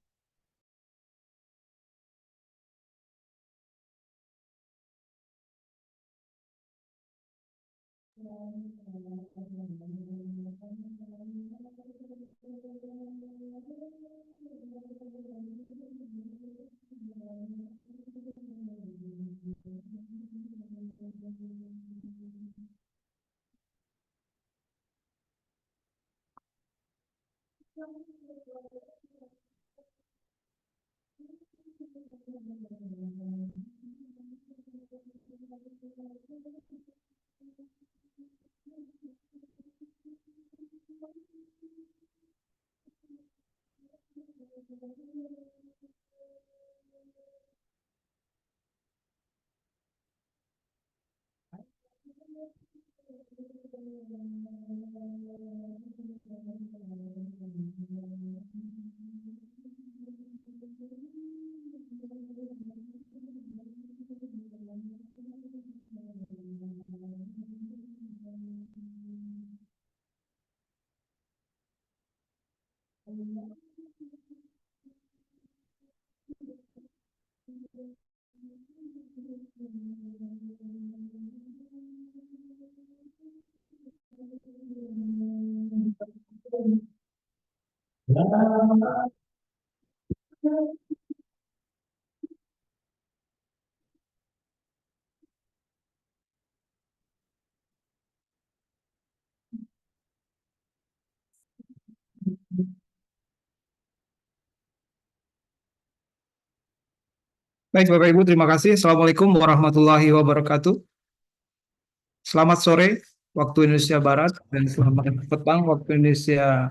Baik, Bapak Ibu, terima kasih. Assalamualaikum warahmatullahi wabarakatuh. Selamat sore waktu Indonesia Barat dan selamat petang waktu Indonesia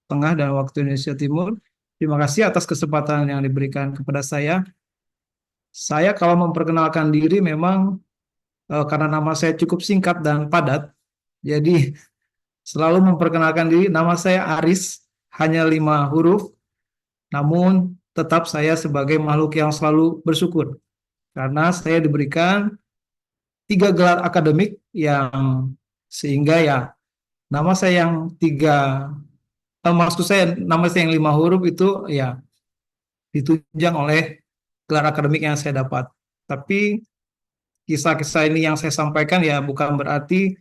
Tengah dan waktu Indonesia Timur. Terima kasih atas kesempatan yang diberikan kepada saya. Saya kalau memperkenalkan diri memang karena nama saya cukup singkat dan padat, jadi selalu memperkenalkan diri. Nama saya Aris, hanya 5 huruf, namun tetap saya sebagai makhluk yang selalu bersyukur karena saya diberikan 3 gelar akademik yang sehingga ya nama saya yang maksud saya nama saya yang 5 huruf itu ya ditunjang oleh gelar akademik yang saya dapat. Tapi kisah-kisah ini yang saya sampaikan ya bukan berarti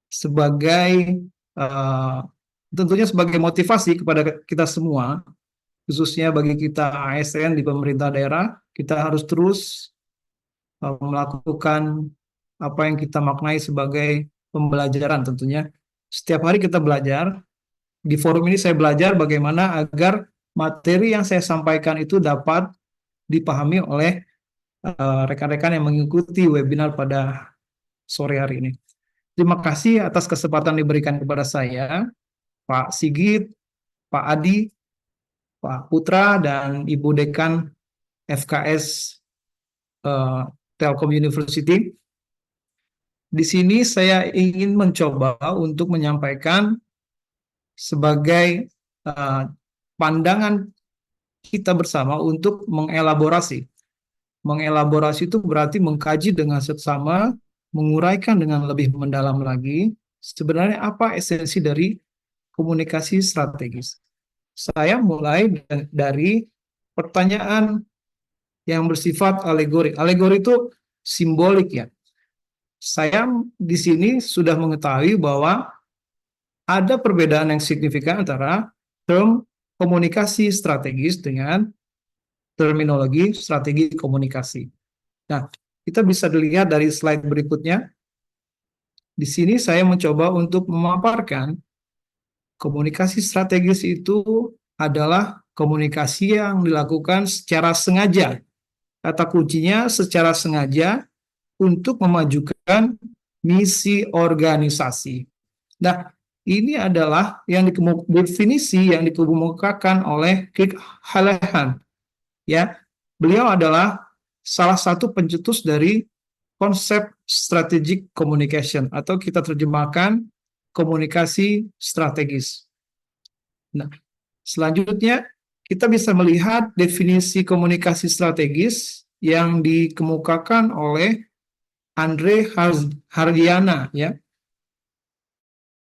sebagai tentunya sebagai motivasi kepada kita semua, khususnya bagi kita ASN di pemerintah daerah, kita harus terus melakukan apa yang kita maknai sebagai pembelajaran tentunya. Setiap hari kita belajar. Di forum ini saya belajar bagaimana agar materi yang saya sampaikan itu dapat dipahami oleh rekan-rekan yang mengikuti webinar pada sore hari ini. Terima kasih atas kesempatan diberikan kepada saya, Pak Sigit, Pak Adi, Pak Putra, dan Ibu Dekan FKS Telkom University. Di sini saya ingin mencoba untuk menyampaikan sebagai pandangan kita bersama untuk mengelaborasi. Mengelaborasi itu berarti mengkaji dengan seksama, menguraikan dengan lebih mendalam lagi, sebenarnya apa esensi dari komunikasi strategis. Saya mulai dari pertanyaan yang bersifat alegori. Alegori itu simbolik ya. Saya di sini sudah mengetahui bahwa ada perbedaan yang signifikan antara term komunikasi strategis dengan terminologi strategi komunikasi. Nah, kita bisa dilihat dari slide berikutnya. Di sini saya mencoba untuk memaparkan komunikasi strategis itu adalah komunikasi yang dilakukan secara sengaja. Kata kuncinya secara sengaja untuk memajukan misi organisasi. Nah, ini adalah yang definisi yang dikemukakan oleh Kik Halehan. Ya, beliau adalah salah satu pencetus dari konsep strategic communication atau kita terjemahkan komunikasi strategis. Nah, selanjutnya kita bisa melihat definisi komunikasi strategis yang dikemukakan oleh Andre Hardiana, ya,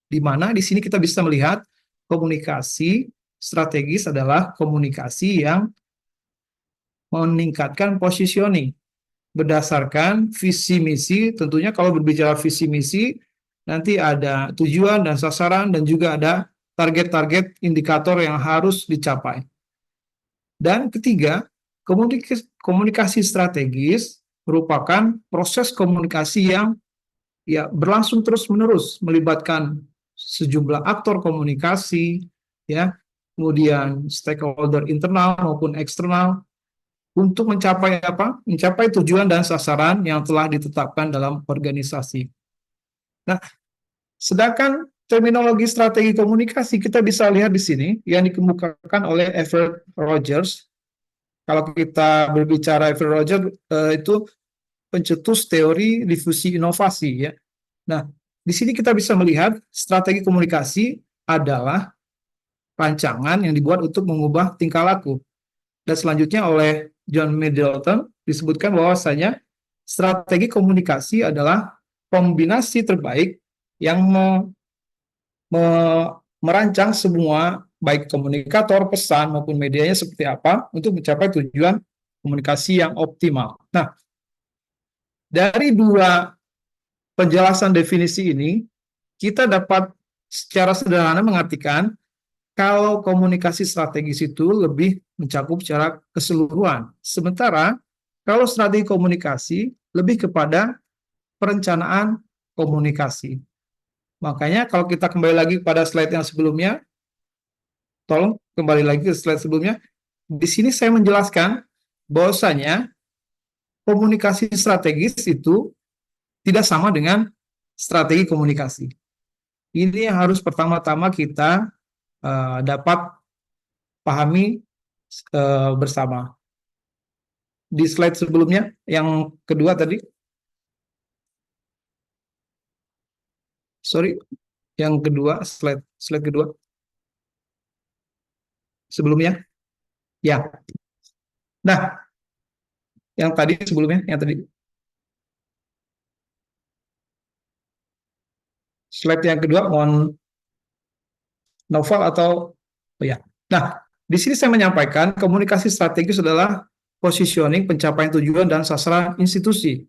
di mana di sini kita bisa melihat komunikasi strategis adalah komunikasi yang meningkatkan positioning berdasarkan visi misi. Tentunya kalau berbicara visi misi nanti ada tujuan dan sasaran dan juga ada target-target indikator yang harus dicapai. Dan ketiga, komunikasi strategis merupakan proses komunikasi yang berlangsung terus-menerus melibatkan sejumlah aktor komunikasi, ya, kemudian stakeholder internal maupun eksternal untuk mencapai apa? Mencapai tujuan dan sasaran yang telah ditetapkan dalam organisasi. Nah, sedangkan terminologi strategi komunikasi kita bisa lihat di sini yang dikemukakan oleh Everett Rogers. Kalau kita berbicara Everett Rogers itu pencetus teori difusi inovasi, ya. Nah, di sini kita bisa melihat strategi komunikasi adalah rancangan yang dibuat untuk mengubah tingkah laku. Dan selanjutnya oleh John Middleton disebutkan bahwasanya strategi komunikasi adalah kombinasi terbaik yang merancang semua baik komunikator, pesan maupun medianya seperti apa untuk mencapai tujuan komunikasi yang optimal. Nah, dari dua penjelasan definisi ini, kita dapat secara sederhana mengartikan kalau komunikasi strategis itu lebih mencakup secara keseluruhan. Sementara kalau strategi komunikasi lebih kepada perencanaan komunikasi. Makanya kalau kita kembali lagi pada slide yang sebelumnya, tolong kembali lagi ke slide sebelumnya. Di sini saya menjelaskan bahwasanya komunikasi strategis itu tidak sama dengan strategi komunikasi. Ini yang harus pertama-tama kita dapat pahami bersama. Di slide sebelumnya, yang kedua tadi, yang kedua, slide kedua. Sebelumnya, ya. Nah, yang tadi sebelumnya, yang tadi. Slide yang kedua, mohon Novel atau ya. Nah, di sini saya menyampaikan komunikasi strategis adalah positioning, pencapaian tujuan dan sasaran institusi.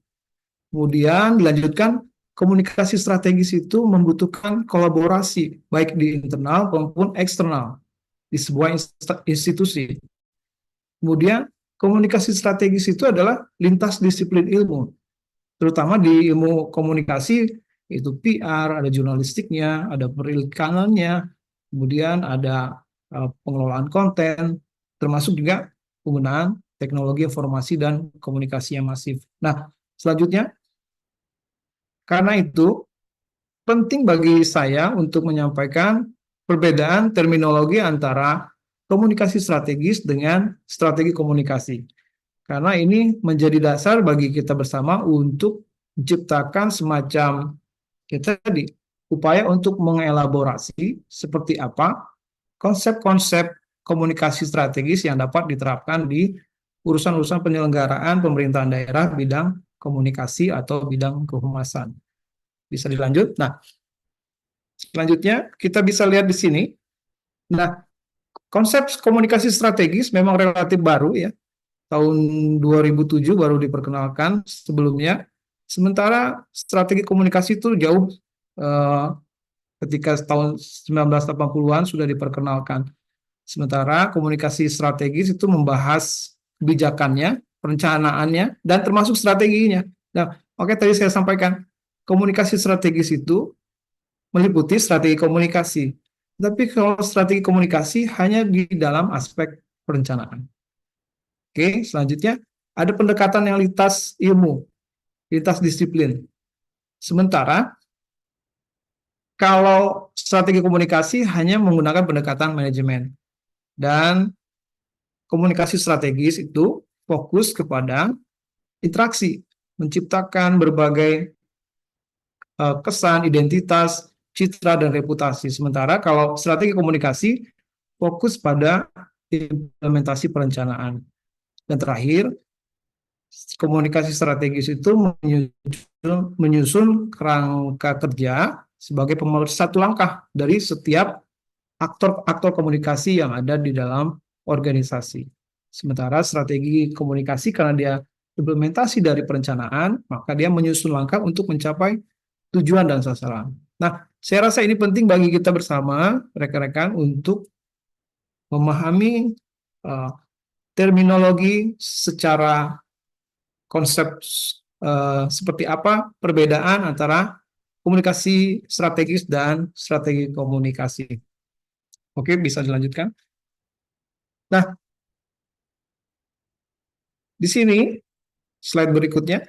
Kemudian dilanjutkan komunikasi strategis itu membutuhkan kolaborasi baik di internal maupun eksternal di sebuah institusi. Kemudian komunikasi strategis itu adalah lintas disiplin ilmu, terutama di ilmu komunikasi itu PR, ada jurnalistiknya, ada perikanannya, kemudian ada pengelolaan konten, termasuk juga penggunaan teknologi informasi dan komunikasi yang masif. Nah, selanjutnya, karena itu penting bagi saya untuk menyampaikan perbedaan terminologi antara komunikasi strategis dengan strategi komunikasi. Karena ini menjadi dasar bagi kita bersama untuk menciptakan semacam kita tadi upaya untuk mengelaborasi seperti apa konsep-konsep komunikasi strategis yang dapat diterapkan di urusan-urusan penyelenggaraan pemerintahan daerah bidang komunikasi atau bidang kehumasan. Bisa dilanjut. Nah, selanjutnya kita bisa lihat di sini. Nah, konsep komunikasi strategis memang relatif baru ya. Tahun 2007 baru diperkenalkan, sebelumnya. Sementara strategi komunikasi itu jauh ketika tahun 1980-an sudah diperkenalkan. Sementara komunikasi strategis itu membahas kebijakannya, perencanaannya, dan termasuk strateginya. Nah, oke, tadi saya sampaikan, komunikasi strategis itu meliputi strategi komunikasi. Tapi kalau strategi komunikasi hanya di dalam aspek perencanaan. Oke, selanjutnya ada pendekatan yang lintas ilmu, lintas disiplin. Sementara kalau strategi komunikasi hanya menggunakan pendekatan manajemen. Dan komunikasi strategis itu fokus kepada interaksi, menciptakan berbagai kesan, identitas, citra, dan reputasi. Sementara kalau strategi komunikasi fokus pada implementasi perencanaan. Dan terakhir, komunikasi strategis itu menyusun kerangka kerja sebagai satu langkah dari setiap aktor-aktor komunikasi yang ada di dalam organisasi. Sementara strategi komunikasi karena dia implementasi dari perencanaan, maka dia menyusun langkah untuk mencapai tujuan dan sasaran. Nah, saya rasa ini penting bagi kita bersama, rekan-rekan, untuk memahami terminologi secara konsep seperti apa perbedaan antara komunikasi strategis dan strategi komunikasi. Oke, bisa dilanjutkan. Nah, di sini slide berikutnya.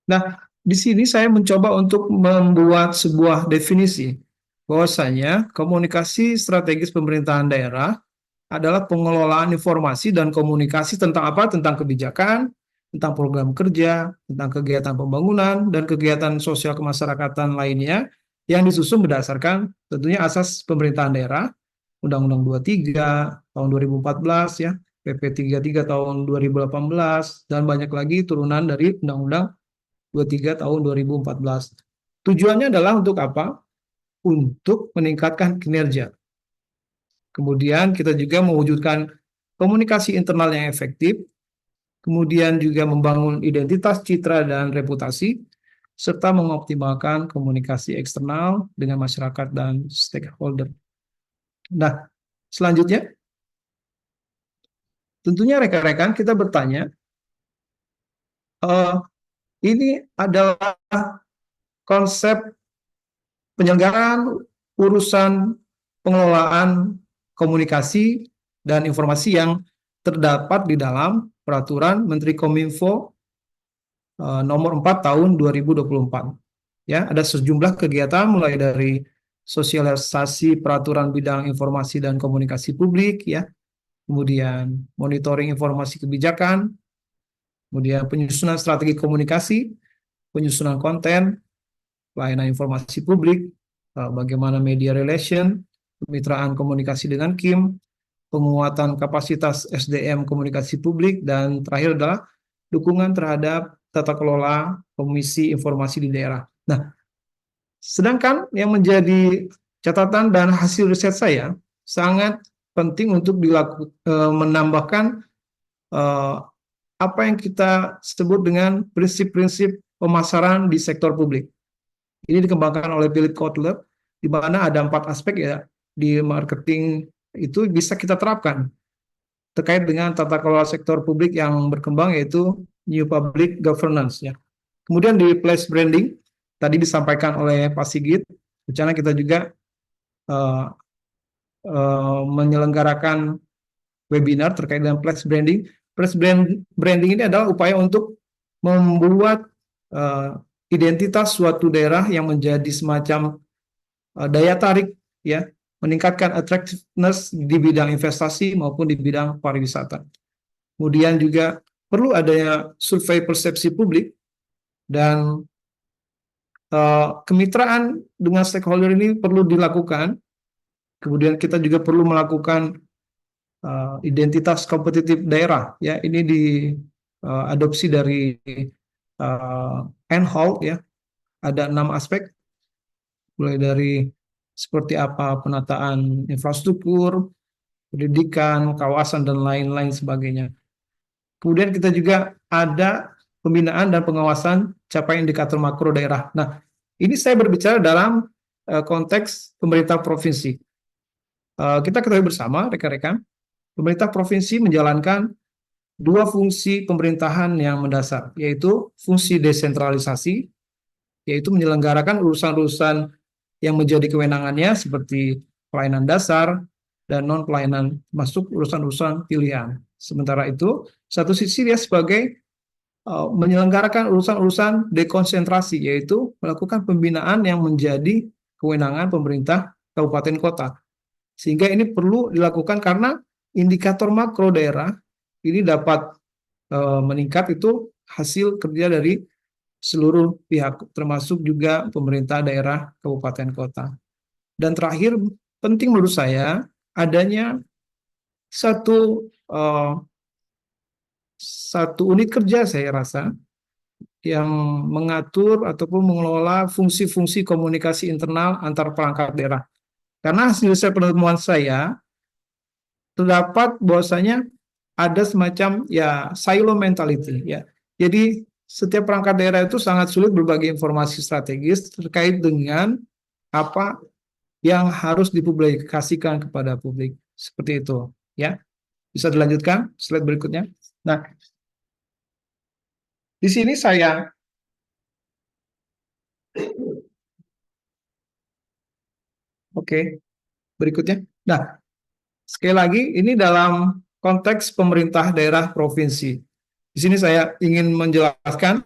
Nah, di sini saya mencoba untuk membuat sebuah definisi bahwasanya komunikasi strategis pemerintahan daerah adalah pengelolaan informasi dan komunikasi tentang apa? Tentang kebijakan, tentang program kerja, tentang kegiatan pembangunan, dan kegiatan sosial kemasyarakatan lainnya yang disusun berdasarkan tentunya asas pemerintahan daerah, Undang-Undang 23 tahun 2014 ya, PP 33 tahun 2018, dan banyak lagi turunan dari Undang-Undang 23 tahun 2014. Tujuannya adalah untuk apa? Untuk meningkatkan kinerja. Kemudian kita juga mewujudkan komunikasi internal yang efektif, kemudian juga membangun identitas, citra, dan reputasi, serta mengoptimalkan komunikasi eksternal dengan masyarakat dan stakeholder. Nah, selanjutnya, tentunya rekan-rekan kita bertanya, ini adalah konsep penyelenggaraan urusan pengelolaan komunikasi dan informasi yang terdapat di dalam Peraturan Menteri Kominfo nomor 4 tahun 2024. Ya, ada sejumlah kegiatan mulai dari sosialisasi peraturan bidang informasi dan komunikasi publik ya. Kemudian monitoring informasi kebijakan, kemudian penyusunan strategi komunikasi, penyusunan konten, pelayanan informasi publik, bagaimana media relation, kemitraan komunikasi dengan KIM, penguatan kapasitas SDM komunikasi publik, dan terakhir adalah dukungan terhadap tata kelola komisi informasi di daerah. Nah, sedangkan yang menjadi catatan dan hasil riset saya sangat penting untuk menambahkan apa yang kita sebut dengan prinsip-prinsip pemasaran di sektor publik. Ini dikembangkan oleh Philip Kotler, di mana ada 4 aspek ya di marketing itu bisa kita terapkan terkait dengan tata kelola sektor publik yang berkembang, yaitu New Public Governance ya. Kemudian di place branding, tadi disampaikan oleh Pak Sigit, rencana kita juga eh, menyelenggarakan webinar terkait dengan place branding. Branding ini adalah upaya untuk membuat identitas suatu daerah yang menjadi semacam daya tarik, ya, meningkatkan attractiveness di bidang investasi maupun di bidang pariwisata. Kemudian juga perlu adanya survei persepsi publik dan kemitraan dengan stakeholder ini perlu dilakukan. Kemudian kita juga perlu melakukan identitas kompetitif daerah, ya. Ini diadopsi dari NHOL, ya. Ada 6 aspek, mulai dari seperti apa penataan infrastruktur, pendidikan, kawasan, dan lain-lain sebagainya. Kemudian kita juga ada pembinaan dan pengawasan capaian indikator makro daerah. Nah, ini saya berbicara dalam konteks pemerintah provinsi. Kita ketahui bersama, rekan-rekan, pemerintah provinsi menjalankan 2 fungsi pemerintahan yang mendasar, yaitu fungsi desentralisasi, yaitu menyelenggarakan urusan-urusan yang menjadi kewenangannya seperti pelayanan dasar dan non-pelayanan, masuk urusan-urusan pilihan. Sementara itu, satu sisi dia sebagai menyelenggarakan urusan-urusan dekonsentrasi, yaitu melakukan pembinaan yang menjadi kewenangan pemerintah kabupaten kota. Sehingga ini perlu dilakukan karena indikator makro daerah ini dapat meningkat itu hasil kerja dari seluruh pihak, termasuk juga pemerintah daerah kabupaten kota. Dan terakhir, penting menurut saya adanya satu unit kerja, saya rasa, yang mengatur ataupun mengelola fungsi-fungsi komunikasi internal antar perangkat daerah. Karena hasil pertemuan saya terdapat bahwasanya ada semacam ya silo mentality, ya. Jadi setiap perangkat daerah itu sangat sulit berbagi informasi strategis terkait dengan apa yang harus dipublikasikan kepada publik. Seperti itu, ya. Bisa dilanjutkan slide berikutnya. Nah, di sini saya berikutnya. Nah, sekali lagi ini dalam konteks pemerintah daerah provinsi. Di sini saya ingin menjelaskan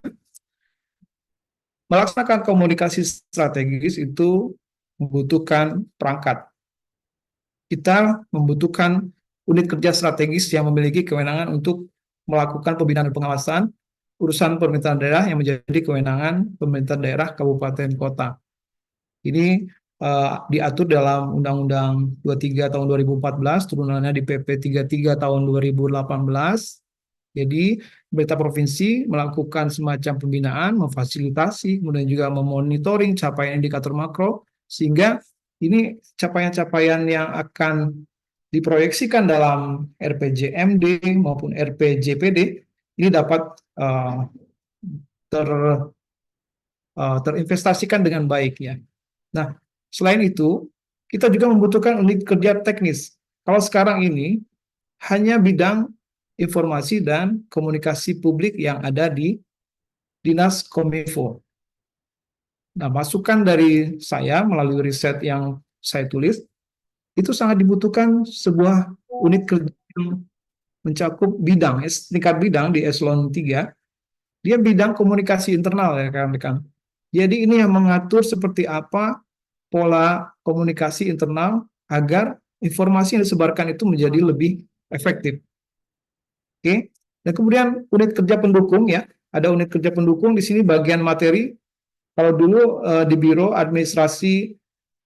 melaksanakan komunikasi strategis itu membutuhkan perangkat. Kita membutuhkan unit kerja strategis yang memiliki kewenangan untuk melakukan pembinaan dan pengawasan urusan pemerintahan daerah yang menjadi kewenangan pemerintah daerah kabupaten kota. Ini diatur dalam Undang-Undang 23 tahun 2014, turunannya di PP 33 tahun 2018. Jadi, pemerintah provinsi melakukan semacam pembinaan, memfasilitasi, kemudian juga memonitoring capaian indikator makro, sehingga ini capaian-capaian yang akan diproyeksikan dalam RPJMD maupun RPJPD, ini dapat terinvestasikan dengan baik, ya. Nah, selain itu, kita juga membutuhkan unit kerja teknis. Kalau sekarang ini hanya bidang informasi dan komunikasi publik yang ada di Dinas Kominfo. Nah, masukan dari saya melalui riset yang saya tulis, itu sangat dibutuhkan sebuah unit kerja yang mencakup bidang, tingkat bidang di eselon 3, dia bidang komunikasi internal, ya rekan-rekan. Jadi ini yang mengatur seperti apa pola komunikasi internal agar informasi yang disebarkan itu menjadi lebih efektif. Oke. Dan kemudian unit kerja pendukung, ya. Ada unit kerja pendukung di sini bagian materi. Kalau dulu di Biro Administrasi,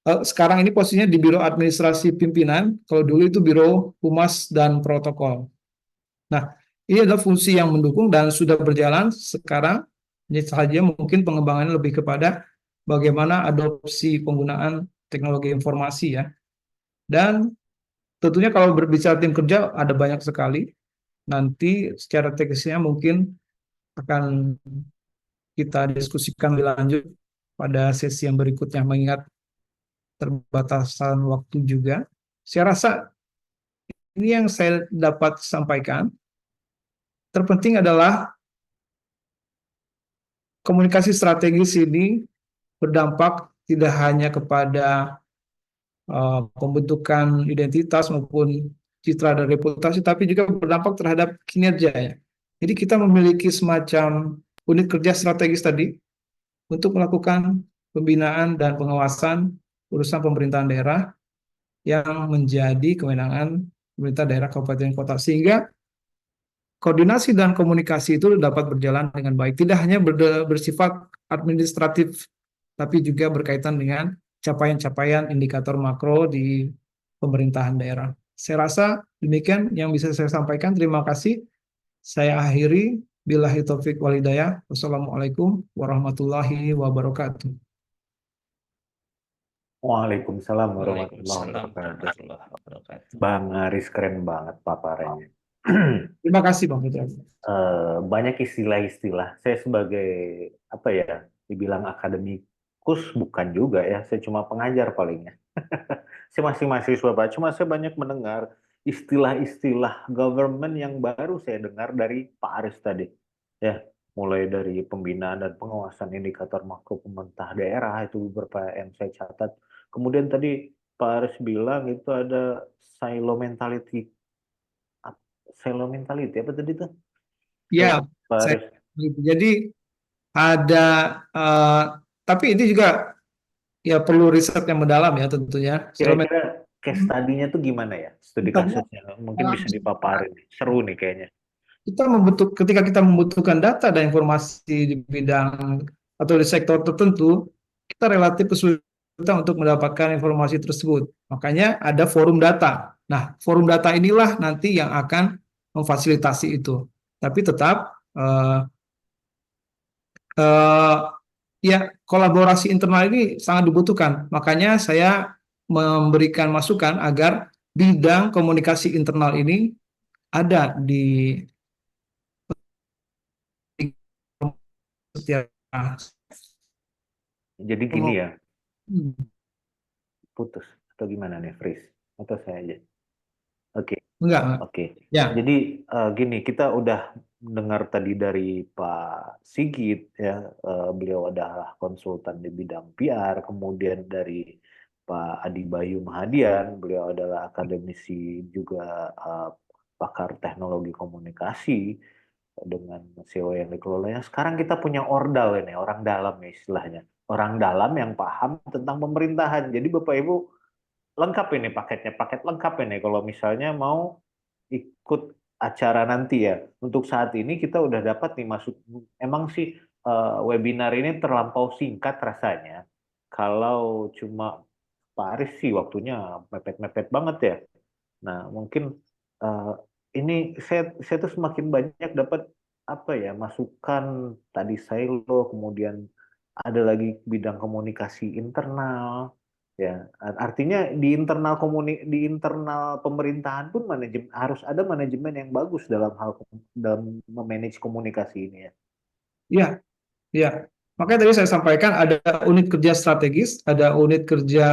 sekarang ini posisinya di Biro Administrasi Pimpinan. Kalau dulu itu Biro Humas dan Protokol. Nah, ini adalah fungsi yang mendukung dan sudah berjalan sekarang. Ini saja mungkin pengembangannya lebih kepada bagaimana adopsi penggunaan teknologi informasi, ya. Dan tentunya kalau berbicara tim kerja ada banyak sekali. Nanti secara teknisnya mungkin akan kita diskusikan lebih lanjut pada sesi yang berikutnya, mengingat terbatasan waktu juga. Saya rasa ini yang saya dapat sampaikan. Terpenting adalah komunikasi strategis ini berdampak tidak hanya kepada pembentukan identitas maupun citra dan reputasi, tapi juga berdampak terhadap kinerja ya. Jadi kita memiliki semacam unit kerja strategis tadi untuk melakukan pembinaan dan pengawasan urusan pemerintahan daerah yang menjadi kewenangan pemerintah daerah kabupaten kota, sehingga koordinasi dan komunikasi itu dapat berjalan dengan baik, tidak hanya bersifat administratif, tapi juga berkaitan dengan capaian-capaian indikator makro di pemerintahan daerah. Saya rasa demikian yang bisa saya sampaikan. Terima kasih. Saya akhiri. Billahi taufik walhidayah. Wassalamualaikum warahmatullahi wabarakatuh. Waalaikumsalam warahmatullahi Waalaikumsalam wabarakatuh. warahmatullahi wabarakatuh. Bang Aris keren banget paparannya. Terima kasih Bang Putra. Banyak istilah-istilah. Saya sebagai apa ya, dibilang akademikus bukan juga ya. Saya cuma pengajar palingnya. Saya masih mahasiswa Pak. Cuma saya banyak mendengar istilah-istilah government yang baru saya dengar dari Pak Aris tadi. Ya, mulai dari pembinaan dan pengawasan indikator makro pemerintah daerah itu beberapa yang saya catat. Kemudian tadi Pak Aris bilang itu ada silo mentality. Silo mentality apa tadi tuh? Ya, Pak saya, Aris. jadi ada, tapi ini juga ya perlu riset yang mendalam ya tentunya. Kira-kira case study-nya tuh gimana ya? Studi kasusnya mungkin bisa dipaparin. Seru nih kayaknya. Ketika kita membutuhkan data dan informasi di bidang atau di sektor tertentu, kita relatif kesulitan untuk mendapatkan informasi tersebut. Makanya ada forum data. Nah, forum data inilah nanti yang akan memfasilitasi itu. Tapi tetap ya kolaborasi internal ini sangat dibutuhkan. Makanya saya memberikan masukan agar bidang komunikasi internal ini ada di setiap. Jadi gini ya, Hmm. putus atau gimana nih, freeze? Atau saya aja? Oke. Enggak. Oke. Ya. Jadi gini, kita udah dengar tadi dari Pak Sigit ya, beliau adalah konsultan di bidang PR, kemudian dari Pak Adi Bayu Mahadian, beliau adalah akademisi juga pakar teknologi komunikasi dengan CEO yang dikelolanya. Sekarang kita punya ordal ini, orang dalam ya istilahnya. Orang dalam yang paham tentang pemerintahan. Jadi Bapak Ibu lengkap ini paketnya, paket lengkap ini kalau misalnya mau ikut acara nanti ya. Untuk saat ini kita udah dapat nih masuk, emang sih webinar ini terlampau singkat rasanya. Kalau cuma Pak Aris sih waktunya mepet-mepet banget ya. Nah mungkin ini saya tuh semakin banyak dapat apa ya, masukan tadi silo, kemudian ada lagi bidang komunikasi internal. Ya, artinya di internal pemerintahan pun harus ada manajemen yang bagus dalam memanage komunikasi ini ya. Iya, iya. Makanya tadi saya sampaikan ada unit kerja strategis, ada unit kerja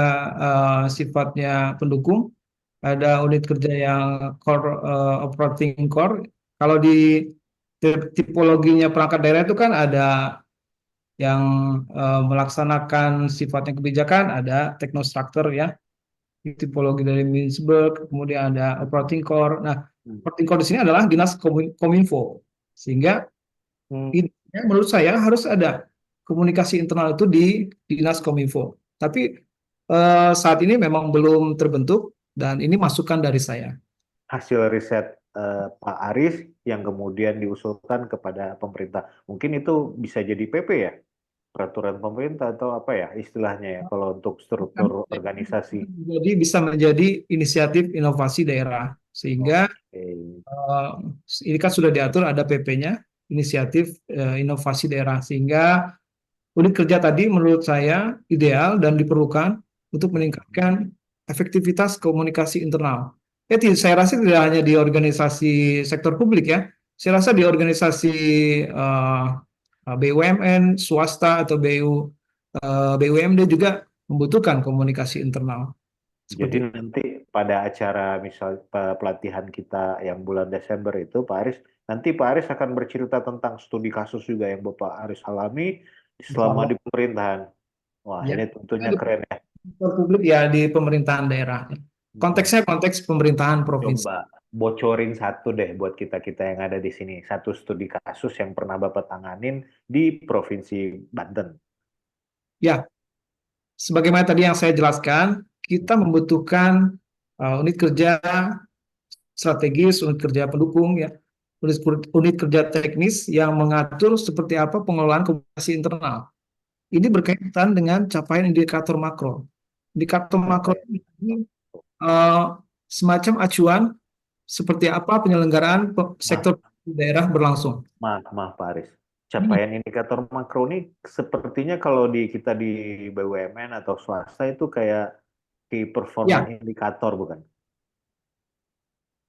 sifatnya pendukung, ada unit kerja yang core, operating core. Kalau di tipologinya perangkat daerah itu kan ada yang melaksanakan sifatnya kebijakan, ada teknostruktur ya, tipologi dari Mintzberg, kemudian ada operating core. Nah, operating core di sini adalah dinas kominfo, sehingga menurut saya harus ada komunikasi internal itu di dinas kominfo. Tapi saat ini memang belum terbentuk dan ini masukan dari saya. Hasil riset Pak Aris yang kemudian diusulkan kepada pemerintah. Mungkin itu bisa jadi PP ya? Peraturan pemerintah atau apa ya istilahnya ya kalau untuk struktur organisasi. Jadi bisa menjadi inisiatif inovasi daerah. Sehingga ini kan sudah diatur ada PP-nya, inisiatif inovasi daerah. Sehingga unit kerja tadi menurut saya ideal dan diperlukan untuk meningkatkan efektivitas komunikasi internal. Saya rasa tidak hanya di organisasi sektor publik ya, saya rasa di organisasi BUMN, swasta atau BUMD juga membutuhkan komunikasi internal. Seperti Jadi nanti pada acara misal pelatihan kita yang bulan Desember itu, Pak Aris, nanti Pak Aris akan bercerita tentang studi kasus juga yang Bapak Aris alami insya selama Allah di pemerintahan. Wah, ya ini tentunya di keren ya. sektor publik ya di pemerintahan daerah. Mm-mm. Konteksnya konteks pemerintahan provinsi. Coba bocorin satu deh buat kita-kita yang ada di sini. Satu studi kasus yang pernah Bapak tanganin di Provinsi Banten. Ya, sebagaimana tadi yang saya jelaskan, kita membutuhkan unit kerja strategis, unit kerja pendukung, ya, unit kerja teknis yang mengatur seperti apa pengelolaan komunikasi internal. Ini berkaitan dengan capaian indikator makro. Indikator makro Capaian. ini eh, semacam acuan seperti apa penyelenggaraan Maaf, sektor daerah berlangsung. maaf Pak Aris. Capaian indikator makro ini sepertinya kalau di kita di BUMN atau swasta itu kayak di performa Ya, indikator bukan?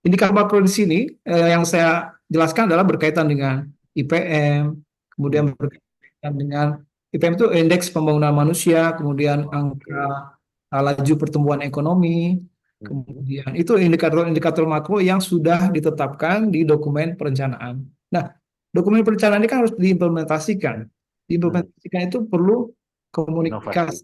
indikator makro di sini yang saya jelaskan adalah berkaitan dengan IPM, kemudian Hmm, berkaitan dengan IPM itu indeks pembangunan manusia, kemudian Oke. angka laju pertumbuhan ekonomi, Mhm. kemudian itu indikator-indikator makro yang sudah ditetapkan di dokumen perencanaan. Nah, dokumen perencanaan ini kan harus diimplementasikan. Hmm, Diimplementasikan itu perlu Inovasi. komunikasi,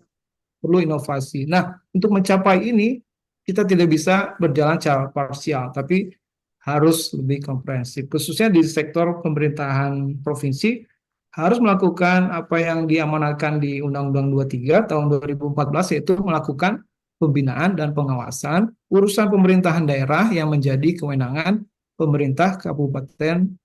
perlu inovasi. Nah, untuk mencapai ini kita tidak bisa berjalan secara parsial, tapi harus lebih komprehensif. Khususnya di sektor pemerintahan provinsi harus melakukan apa yang diamanatkan di Undang-Undang 23 tahun 2014, yaitu melakukan pembinaan dan pengawasan urusan pemerintahan daerah yang menjadi kewenangan pemerintah kabupaten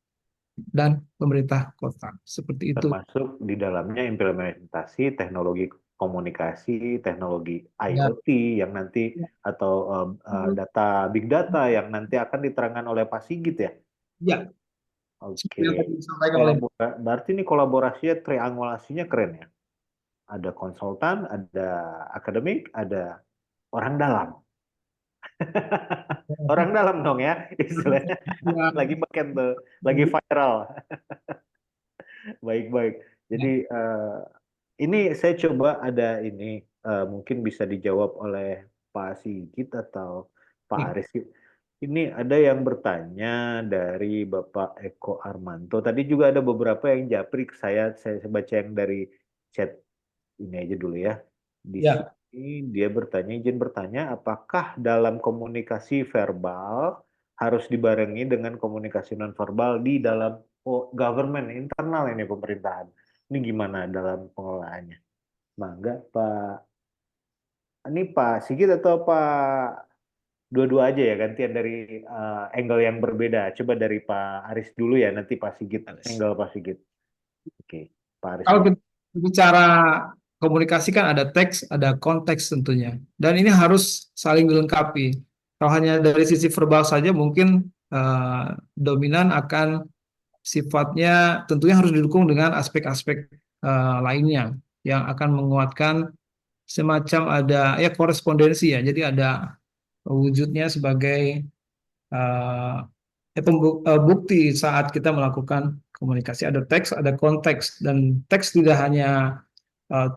dan pemerintah kota. Seperti itu. Termasuk di dalamnya implementasi teknologi komunikasi, teknologi Ya. IoT yang nanti atau data big data yang nanti akan diterangkan oleh Pak Sigit ya. Ya, seperti yang tadi Oke. disampaikan oleh Berarti ini kolaborasinya, triangulasinya keren ya. Ada konsultan, ada akademik, ada orang dalam. Orang dalam dong ya, istilahnya. Lagi beken tuh, lagi viral. Baik-baik. Jadi ini saya coba ada ini mungkin bisa dijawab oleh Pak Sigit atau Pak Ya. Aris. Ini ada yang bertanya dari Bapak Eko Armanto. Tadi juga ada beberapa yang japri ke saya. Saya baca yang dari chat ini aja dulu ya. Di Ya. sini dia bertanya, izin bertanya, apakah dalam komunikasi verbal harus dibarengi dengan komunikasi nonverbal di dalam government internal ini pemerintahan? Ini gimana dalam pengelolaannya? Mangga Pak, ini Pak Sigit atau Pak dua-dua aja ya gantian dari angle yang berbeda. Coba dari Pak Aris dulu ya, nanti Pak Sigit Aris. angle Pak Sigit. Oke, Pak Aris Kalau dulu. kita bicara komunikasi kan ada teks, ada konteks tentunya. Dan ini harus saling dilengkapi. Kalau hanya dari sisi verbal saja mungkin dominan akan sifatnya tentunya harus didukung dengan aspek-aspek lainnya yang akan menguatkan semacam ada ya korespondensi ya. Jadi ada wujudnya sebagai eh, bukti saat kita melakukan komunikasi. Ada teks, ada konteks, dan teks tidak hanya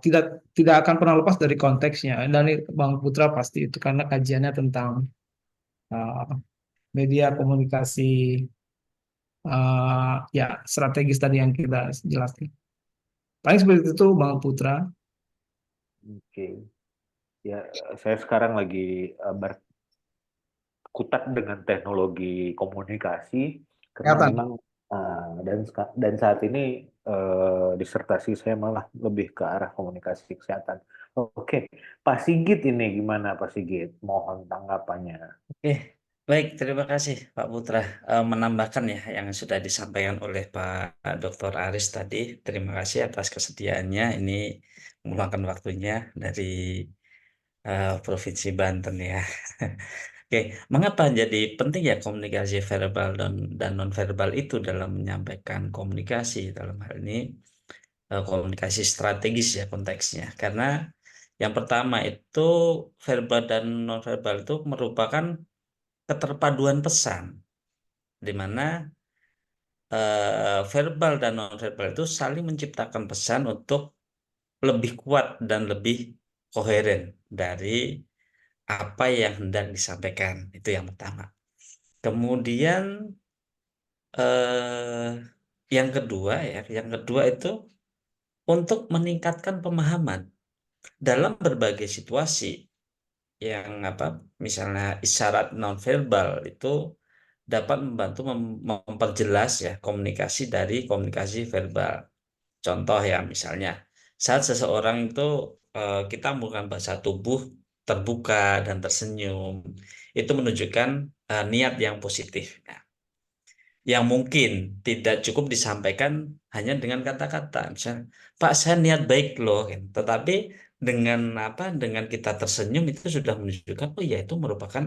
tidak akan pernah lepas dari konteksnya. Dan Bang Putra pasti itu karena kajiannya tentang uh, media komunikasi ya strategis tadi yang kita jelaskan. Paling seperti itu Bang Putra. Oke, ya saya sekarang lagi berkutat dengan teknologi komunikasi karena Kelihatan. memang dan saat ini disertasi saya malah lebih ke arah komunikasi kesehatan. Oke, Pak Sigit ini gimana Pak Sigit? Mohon tanggapannya. Oke, baik. Terima kasih Pak Putra menambahkan ya yang sudah disampaikan oleh Pak Dr. Aris tadi. Terima kasih atas kesediaannya. Ini meluangkan waktunya dari Provinsi Banten ya. Oke, mengapa jadi penting ya komunikasi verbal dan nonverbal itu dalam menyampaikan komunikasi dalam hal ini komunikasi strategis ya konteksnya. Karena yang pertama itu verbal dan nonverbal itu merupakan keterpaduan pesan, di mana verbal dan nonverbal itu saling menciptakan pesan untuk lebih kuat dan lebih koheren dari apa yang hendak disampaikan. Itu yang pertama. Kemudian eh, yang kedua itu untuk meningkatkan pemahaman dalam berbagai situasi yang misalnya isyarat nonverbal itu dapat membantu memperjelas ya komunikasi dari komunikasi verbal. Contoh ya misalnya saat seseorang itu kita menggunakan bahasa tubuh terbuka dan tersenyum, itu menunjukkan niat yang positif. Nah, yang mungkin tidak cukup disampaikan hanya dengan kata-kata. Misalnya, Pak, saya niat baik loh, gitu. Tetapi dengan kita tersenyum itu sudah menunjukkan, oh ya itu merupakan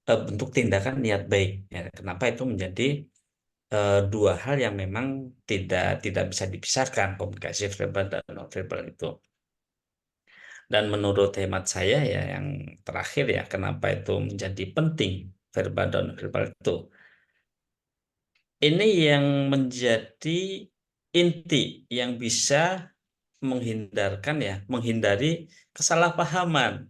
bentuk tindakan niat baik. Ya, kenapa itu menjadi dua hal yang memang tidak bisa dipisahkan, komunikasi verbal dan non verbal itu. Dan menurut hemat saya ya yang terakhir ya kenapa itu menjadi penting verbal dan non verbal itu. Ini yang menjadi inti yang bisa menghindari kesalahpahaman,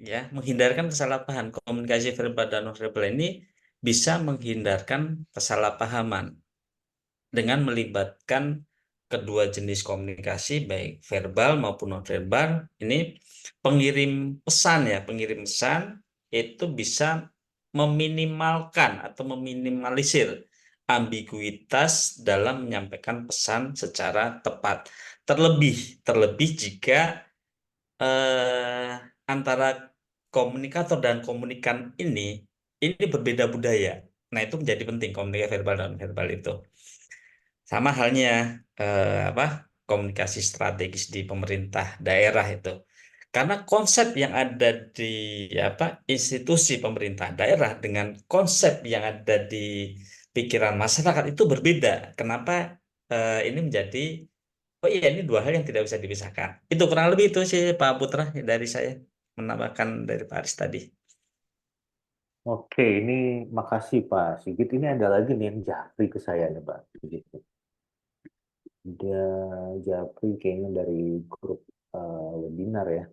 ya, menghindarkan kesalahpahaman. Komunikasi verbal dan nonverbal ini bisa menghindarkan kesalahpahaman dengan melibatkan kedua jenis komunikasi baik verbal maupun nonverbal. Ini pengirim pesan itu bisa meminimalkan atau meminimalisir ambiguitas dalam menyampaikan pesan secara tepat. Terlebih jika eh, antara komunikator dan komunikan ini berbeda budaya. Nah, itu menjadi penting komunikasi verbal dan verbal itu. Sama halnya komunikasi strategis di pemerintah daerah itu. Karena konsep yang ada di institusi pemerintah daerah dengan konsep yang ada di pikiran masyarakat itu berbeda. Kenapa ini menjadi oh iya ini dua hal yang tidak bisa dipisahkan. Itu kurang lebih itu sih Pak Putra dari saya menambahkan dari Pak Aris tadi. Oke, ini makasih Pak Sigit. Ini ada lagi nih yang japri ke saya nih Pak. Begitu. Dia japri kayaknya dari grup webinar ya.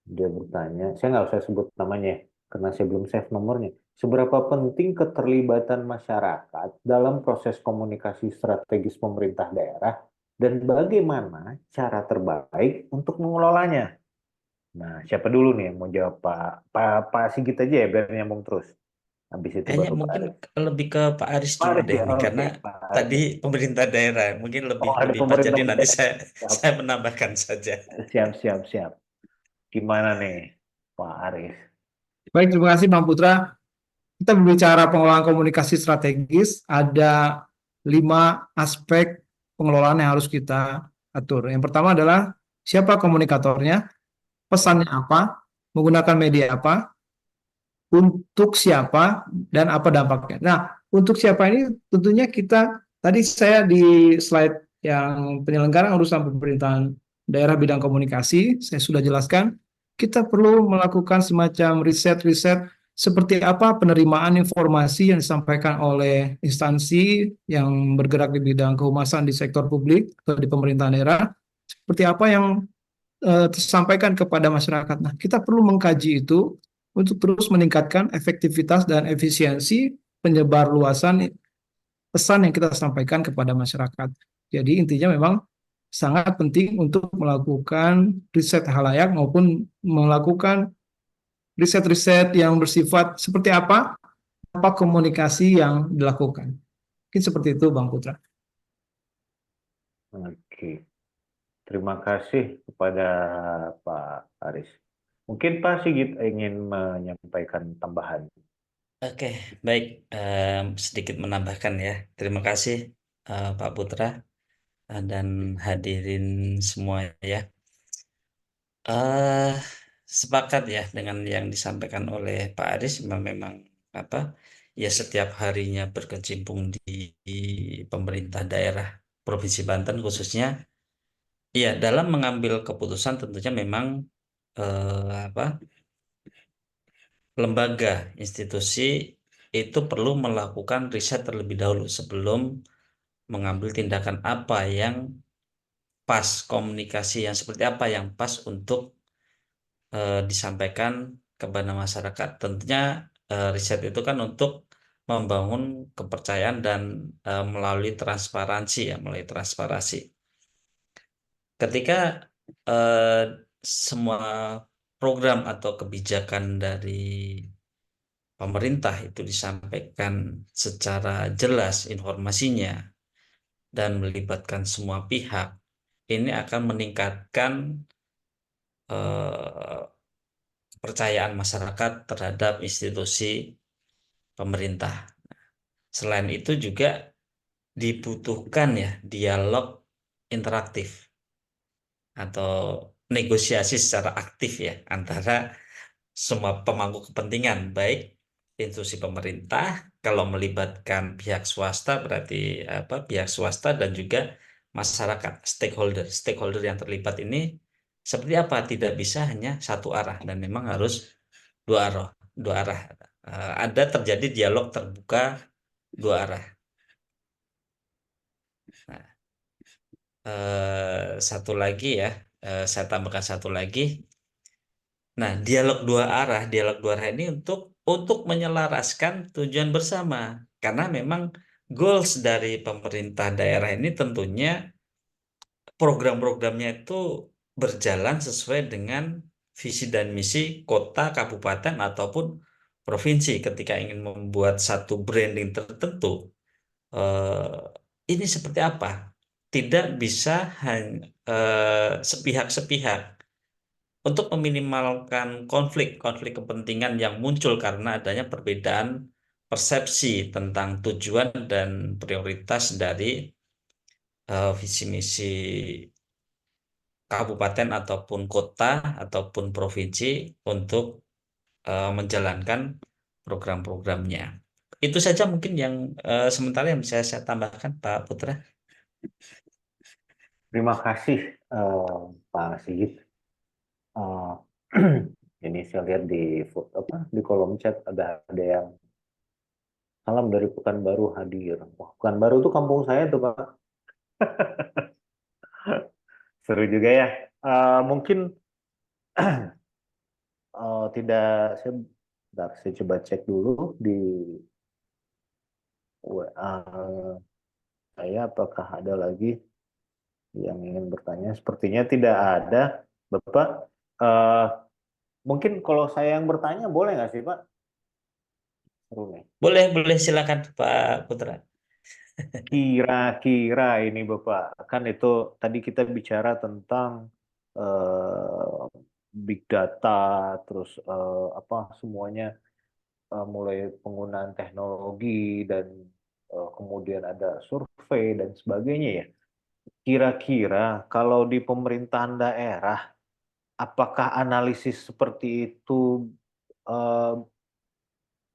Dia bertanya, saya nggak usah sebut namanya ya, karena saya belum save nomornya. Seberapa penting keterlibatan masyarakat dalam proses komunikasi strategis pemerintah daerah dan bagaimana cara terbaik untuk mengelolanya? Nah, siapa dulu nih yang mau jawab Pak Sigit aja ya biar nyambung terus. Habis itu Kayaknya baru Pak mungkin Arief. lebih ke Pak Aris Pak dulu Arief deh ya, nih karena oke Pak tadi Arief. pemerintah daerah mungkin lebih Oh, ada lebih pas. pemerintah Jadi nanti daerah. saya Siap, saya menambahkan saja. siap, siap, siap. Gimana nih Pak Arief? Baik, terima kasih Bang Putra. Kita berbicara pengelolaan komunikasi strategis, ada 5 aspek pengelolaan yang harus kita atur. Yang pertama adalah siapa komunikatornya, pesannya apa, menggunakan media apa, untuk siapa, dan apa dampaknya. Nah, untuk siapa ini tentunya tadi saya di slide yang penyelenggaraan urusan pemerintahan daerah bidang komunikasi, saya sudah jelaskan, kita perlu melakukan semacam riset-riset seperti apa penerimaan informasi yang disampaikan oleh instansi yang bergerak di bidang kehumasan di sektor publik atau di pemerintahan daerah, seperti apa yang tersampaikan kepada masyarakat. Nah, kita perlu mengkaji itu untuk terus meningkatkan efektivitas dan efisiensi penyebar luasan pesan yang kita sampaikan kepada masyarakat. Jadi intinya memang sangat penting untuk melakukan riset halayak maupun melakukan riset-riset yang bersifat seperti apa komunikasi yang dilakukan. Mungkin seperti itu Bang Putra. Oke. Terima kasih kepada Pak Aris. Mungkin Pak Sigit ingin menyampaikan tambahan. Oke, baik. Sedikit menambahkan ya. Terima kasih Pak Putra dan hadirin semua ya. eh Sepakat ya dengan yang disampaikan oleh Pak Aris memang apa ya setiap harinya berkecimpung di pemerintah daerah Provinsi Banten khususnya ya dalam mengambil keputusan tentunya memang apa lembaga institusi itu perlu melakukan riset terlebih dahulu sebelum mengambil tindakan apa yang komunikasi yang seperti apa yang pas untuk disampaikan kepada masyarakat. Tentunya riset itu kan untuk membangun kepercayaan dan melalui transparansi ya, melalui transparansi. Ketika semua program atau kebijakan dari pemerintah itu disampaikan secara jelas informasinya dan melibatkan semua pihak, ini akan meningkatkan kepercayaan masyarakat terhadap institusi pemerintah. Selain itu juga dibutuhkan ya dialog interaktif atau negosiasi secara aktif ya antara semua pemangku kepentingan, baik institusi pemerintah, kalau melibatkan pihak swasta berarti apa, pihak swasta dan juga masyarakat, stakeholder. Stakeholder yang terlibat ini seperti apa? Tidak bisa hanya satu arah dan memang harus dua arah, dua arah. Ada terjadi dialog terbuka dua arah. Nah, satu lagi ya, saya tambahkan satu lagi. Nah, dialog dua arah ini untuk menyelaraskan tujuan bersama. Karena memang goals dari pemerintah daerah ini tentunya program-programnya itu berjalan sesuai dengan visi dan misi kota, kabupaten, ataupun provinsi. Ketika ingin membuat satu branding tertentu, ini seperti apa? Tidak bisa hanya sepihak-sepihak untuk meminimalkan konflik kepentingan yang muncul karena adanya perbedaan persepsi tentang tujuan dan prioritas dari visi misi kabupaten ataupun kota ataupun provinsi untuk menjalankan program-programnya. Itu saja mungkin yang sementara yang bisa saya tambahkan, Pak Putra. Terima kasih Pak Sigit. Ini saya lihat di kolom chat ada yang salam dari Pekanbaru hadir. Wah, Pekanbaru itu kampung saya tuh Pak. Seru juga ya. Mungkin tidak, saya coba cek dulu di WA saya apakah ada lagi yang ingin bertanya. Sepertinya tidak ada, Bapak. Mungkin kalau saya yang bertanya boleh nggak sih Pak? Seru nih. Boleh silakan Pak Putra. Kira-kira ini Bapak, kan itu tadi kita bicara tentang big data, terus apa semuanya, mulai penggunaan teknologi dan kemudian ada survei dan sebagainya ya. Kira-kira kalau di pemerintahan daerah, apakah analisis seperti itu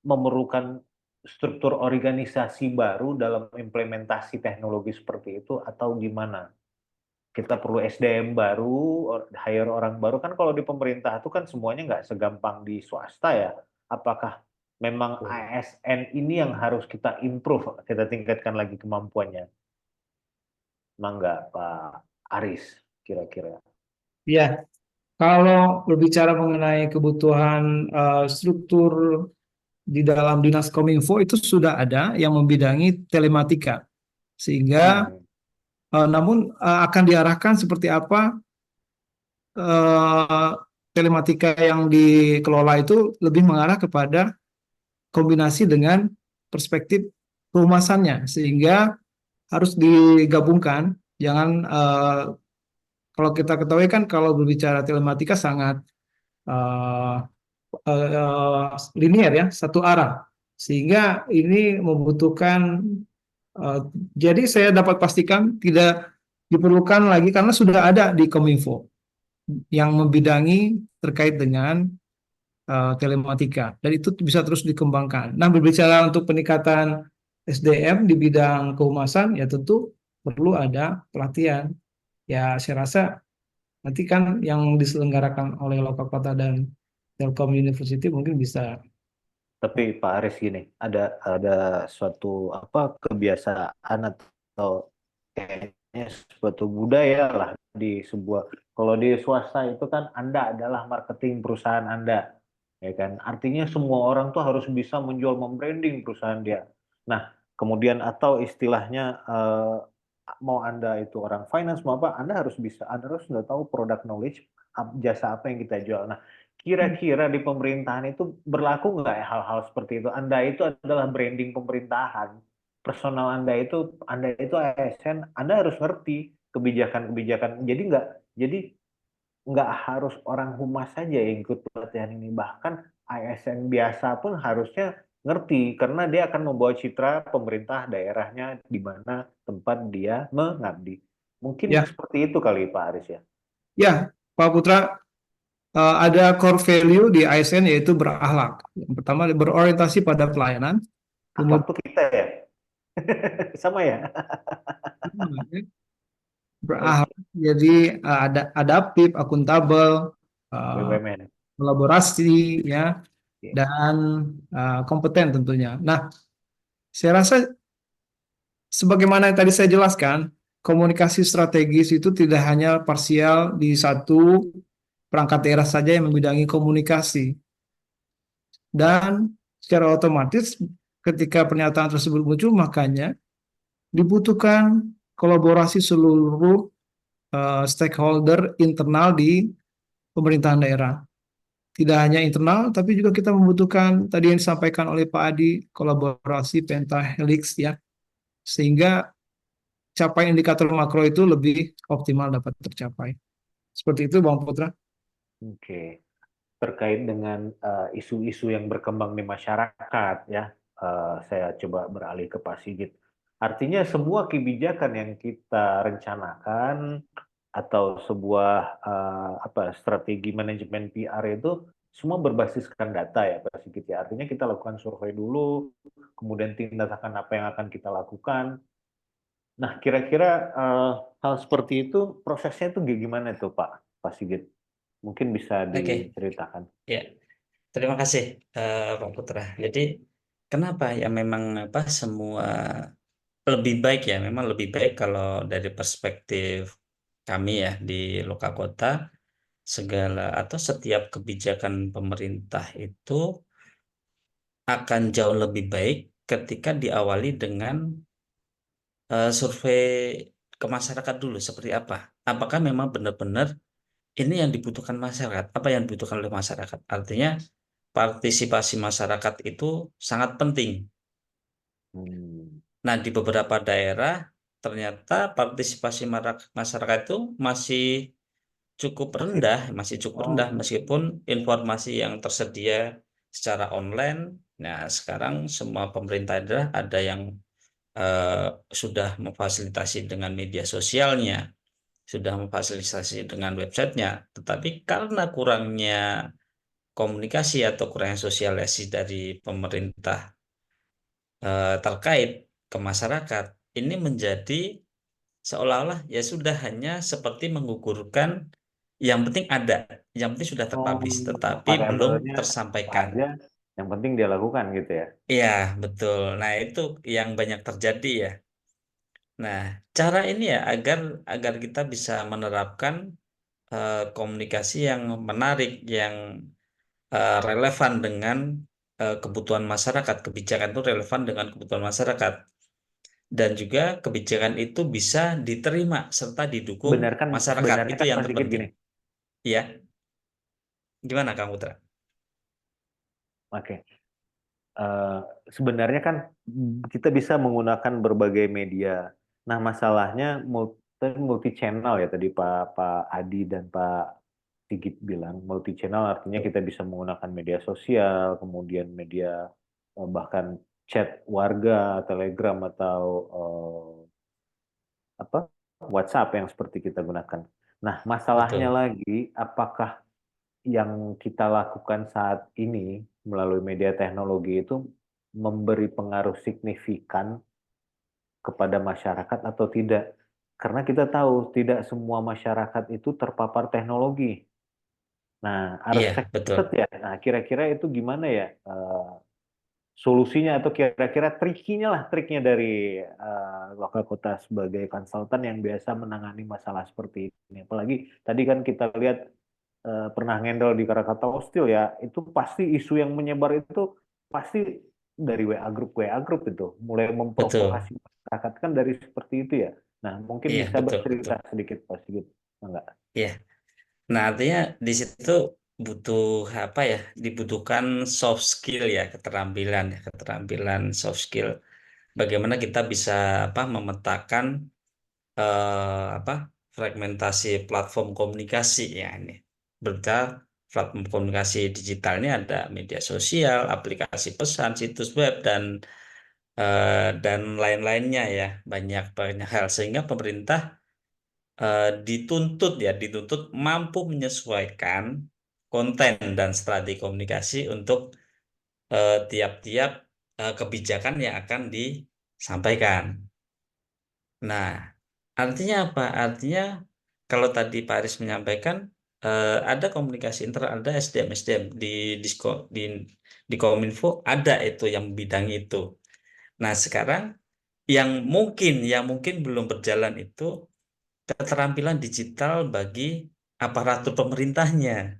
memerlukan struktur organisasi baru dalam implementasi teknologi seperti itu atau gimana? Kita perlu SDM baru, hire orang baru kan kalau di pemerintah itu kan semuanya nggak segampang di swasta ya. Apakah memang ASN ini yang harus kita improve, kita tingkatkan lagi kemampuannya? Mangga Pak Aris kira-kira. Ya, kalau berbicara mengenai kebutuhan struktur di dalam Dinas Kominfo itu sudah ada yang membidangi telematika. Sehingga namun akan diarahkan seperti apa telematika yang dikelola itu lebih mengarah kepada kombinasi dengan perspektif perumasannya sehingga harus digabungkan. Jangan kalau kita ketahui kan kalau berbicara telematika sangat linear ya, satu arah. Sehingga ini membutuhkan jadi saya dapat pastikan tidak diperlukan lagi karena sudah ada di Kominfo yang membidangi terkait dengan telematika dan itu bisa terus dikembangkan. Nah, berbicara untuk peningkatan SDM di bidang kehumasan ya tentu perlu ada pelatihan. Ya, saya rasa nanti kan yang diselenggarakan oleh lokal kota dan Telkom University mungkin bisa. Tapi Pak Aris gini, ada suatu apa kebiasaan atau kayaknya suatu budaya lah di sebuah, kalau di swasta itu kan Anda adalah marketing perusahaan Anda. ya kan? Artinya semua orang tuh harus bisa menjual, membranding perusahaan dia. Nah, kemudian atau istilahnya mau Anda itu orang finance mau apa, Anda harus bisa, Anda harus nggak tahu product knowledge, jasa apa yang kita jual. Nah, kira-kira di pemerintahan itu berlaku nggak ya hal-hal seperti itu? Anda itu adalah branding pemerintahan, personal Anda itu ASN, Anda harus ngerti kebijakan-kebijakan. Jadi nggak harus orang humas saja yang ikut pelatihan ini, bahkan ASN biasa pun harusnya ngerti karena dia akan membawa citra pemerintah daerahnya di mana tempat dia mengabdi. Mungkin Ya, seperti itu kali Pak Aris ya. ya, Pak Putra, ada core value di ASN yaitu berakhlak. Yang pertama berorientasi pada pelayanan, Akhlak kemudian tuh kita ya. Sama ya. berakhlak, jadi ada adaptif, akuntabel, eh, BUMN. kolaborasi, ya, Oke. dan kompeten tentunya. Nah, saya rasa sebagaimana yang tadi saya jelaskan, komunikasi strategis itu tidak hanya parsial di satu perangkat daerah saja yang membidangi komunikasi. Dan secara otomatis ketika pernyataan tersebut muncul, makanya dibutuhkan kolaborasi seluruh stakeholder internal di pemerintahan daerah. Tidak hanya internal, tapi juga kita membutuhkan tadi yang disampaikan oleh Pak Adi, kolaborasi pentahelix ya, sehingga capai indikator makro itu lebih optimal dapat tercapai. Seperti itu, Bang Putra. Oke. Terkait dengan isu-isu yang berkembang di masyarakat ya, saya coba beralih ke Pak Sigit. Artinya semua kebijakan yang kita rencanakan atau sebuah strategi manajemen PR itu semua berbasiskan data ya Pak Sigit ya. Artinya kita lakukan survei dulu, kemudian tindakan apa yang akan kita lakukan. Nah, kira-kira hal seperti itu prosesnya itu gimana tuh Pak Sigit? Mungkin bisa Oke, diceritakan. ya. Terima kasih Pak Putra. Jadi kenapa ya memang apa semua lebih baik ya, memang lebih baik kalau dari perspektif kami ya di lokal kota segala atau setiap kebijakan pemerintah itu akan jauh lebih baik ketika diawali dengan survei ke masyarakat dulu seperti apa. Apakah memang benar-benar ini yang dibutuhkan masyarakat? Apa yang dibutuhkan oleh masyarakat? Artinya partisipasi masyarakat itu sangat penting. Hmm. Nah, di beberapa daerah ternyata partisipasi masyarakat itu Masih. masih cukup rendah Oh, meskipun informasi yang tersedia secara online. Nah, sekarang semua pemerintah daerah ada yang eh, sudah memfasilitasi dengan media sosialnya, sudah memfasilitasi dengan websitenya, tetapi karena kurangnya komunikasi atau kurangnya sosialisasi dari pemerintah terkait ke masyarakat, ini menjadi seolah-olah ya sudah hanya seperti menggugurkan yang penting ada, yang penting sudah oh, terpublish, tetapi belum variabelnya apa tersampaikan. aja, yang penting dia lakukan gitu ya. Iya, betul. Nah, itu yang banyak terjadi ya. Nah, cara ini ya agar agar kita bisa menerapkan komunikasi yang menarik, yang relevan dengan kebutuhan masyarakat. Kebijakan itu relevan dengan kebutuhan masyarakat. Dan juga kebijakan itu bisa diterima serta didukung Benarkan, masyarakat. sebenarnya Itu kan yang Pak Sigit terpenting. gini. Iya, gimana Kang Putra? Oke. Eh, Sebenarnya kan kita bisa menggunakan berbagai media. Nah, masalahnya multi channel ya tadi Pak Adi dan Pak Sigit bilang multi channel artinya kita bisa menggunakan media sosial, kemudian media bahkan chat warga, Telegram atau apa WhatsApp yang seperti kita gunakan. Nah, masalahnya Betul. lagi, apakah yang kita lakukan saat ini melalui media teknologi itu memberi pengaruh signifikan kepada masyarakat atau tidak? Karena kita tahu tidak semua masyarakat itu terpapar teknologi. Nah, harus Iya, betul. accepted ya. Nah, kira-kira itu gimana ya solusinya atau kira-kira triknya dari lokal kota sebagai konsultan yang biasa menangani masalah seperti ini. Apalagi tadi kan kita lihat pernah ngendel di Krakatau Steel ya, itu pasti isu yang menyebar itu pasti dari WA grup itu, mulai Betul. memprovokasi masyarakat kan dari seperti itu ya. Nah, mungkin Iya, bisa betul, betul. bercerita sedikit Pak Sigit, enggak? Iya. Nah, artinya di situ butuh apa ya? Dibutuhkan soft skill ya, keterampilan soft skill. Bagaimana kita bisa apa memetakan apa fragmentasi platform komunikasi ya ini. Berbicara platform komunikasi digital ini ada media sosial, aplikasi pesan, situs web dan lain-lainnya ya, banyak banyak hal sehingga pemerintah dituntut mampu menyesuaikan konten dan strategi komunikasi untuk tiap-tiap kebijakan yang akan disampaikan. Nah, artinya apa? Artinya kalau tadi Pak Aris menyampaikan ada komunikasi internal, ada SDM di Kominfo ada itu yang bidang itu. Nah, sekarang yang mungkin belum berjalan itu keterampilan digital bagi aparatur pemerintahnya.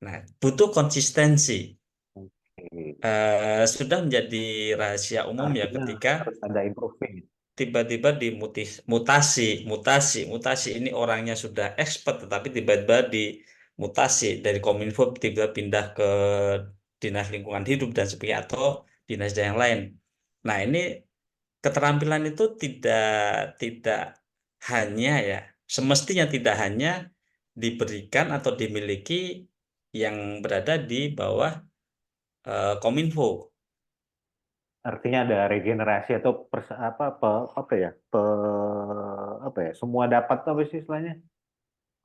Nah, butuh konsistensi. Oke. Sudah menjadi rahasia umum ya Artinya ketika harus ada improving. tiba-tiba mutasi ini orangnya sudah expert tetapi tiba-tiba dimutasi dari Kominfo tiba-tiba pindah ke Dinas Lingkungan Hidup dan sebagainya atau dinas yang lain. Nah, ini keterampilan itu tidak hanya ya semestinya tidak hanya diberikan atau dimiliki yang berada di bawah Kominfo. Artinya ada regenerasi atau apa ya? Apa ya? Semua dapat apa sih istilahnya?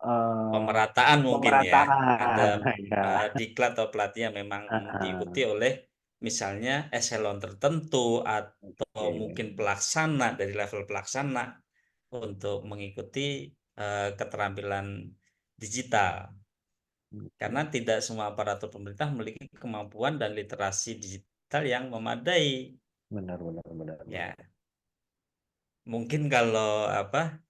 Eh, Pemerataan mungkin ya ada pemerataan. Ya. diklat atau pelatihan yang memang diikuti Ah, oleh misalnya eselon tertentu atau oke. mungkin pelaksana dari level pelaksana untuk mengikuti keterampilan digital karena Oke. tidak semua aparatur pemerintah memiliki kemampuan dan literasi digital yang memadai Benar, benar, benar, benar. ya mungkin kalau apa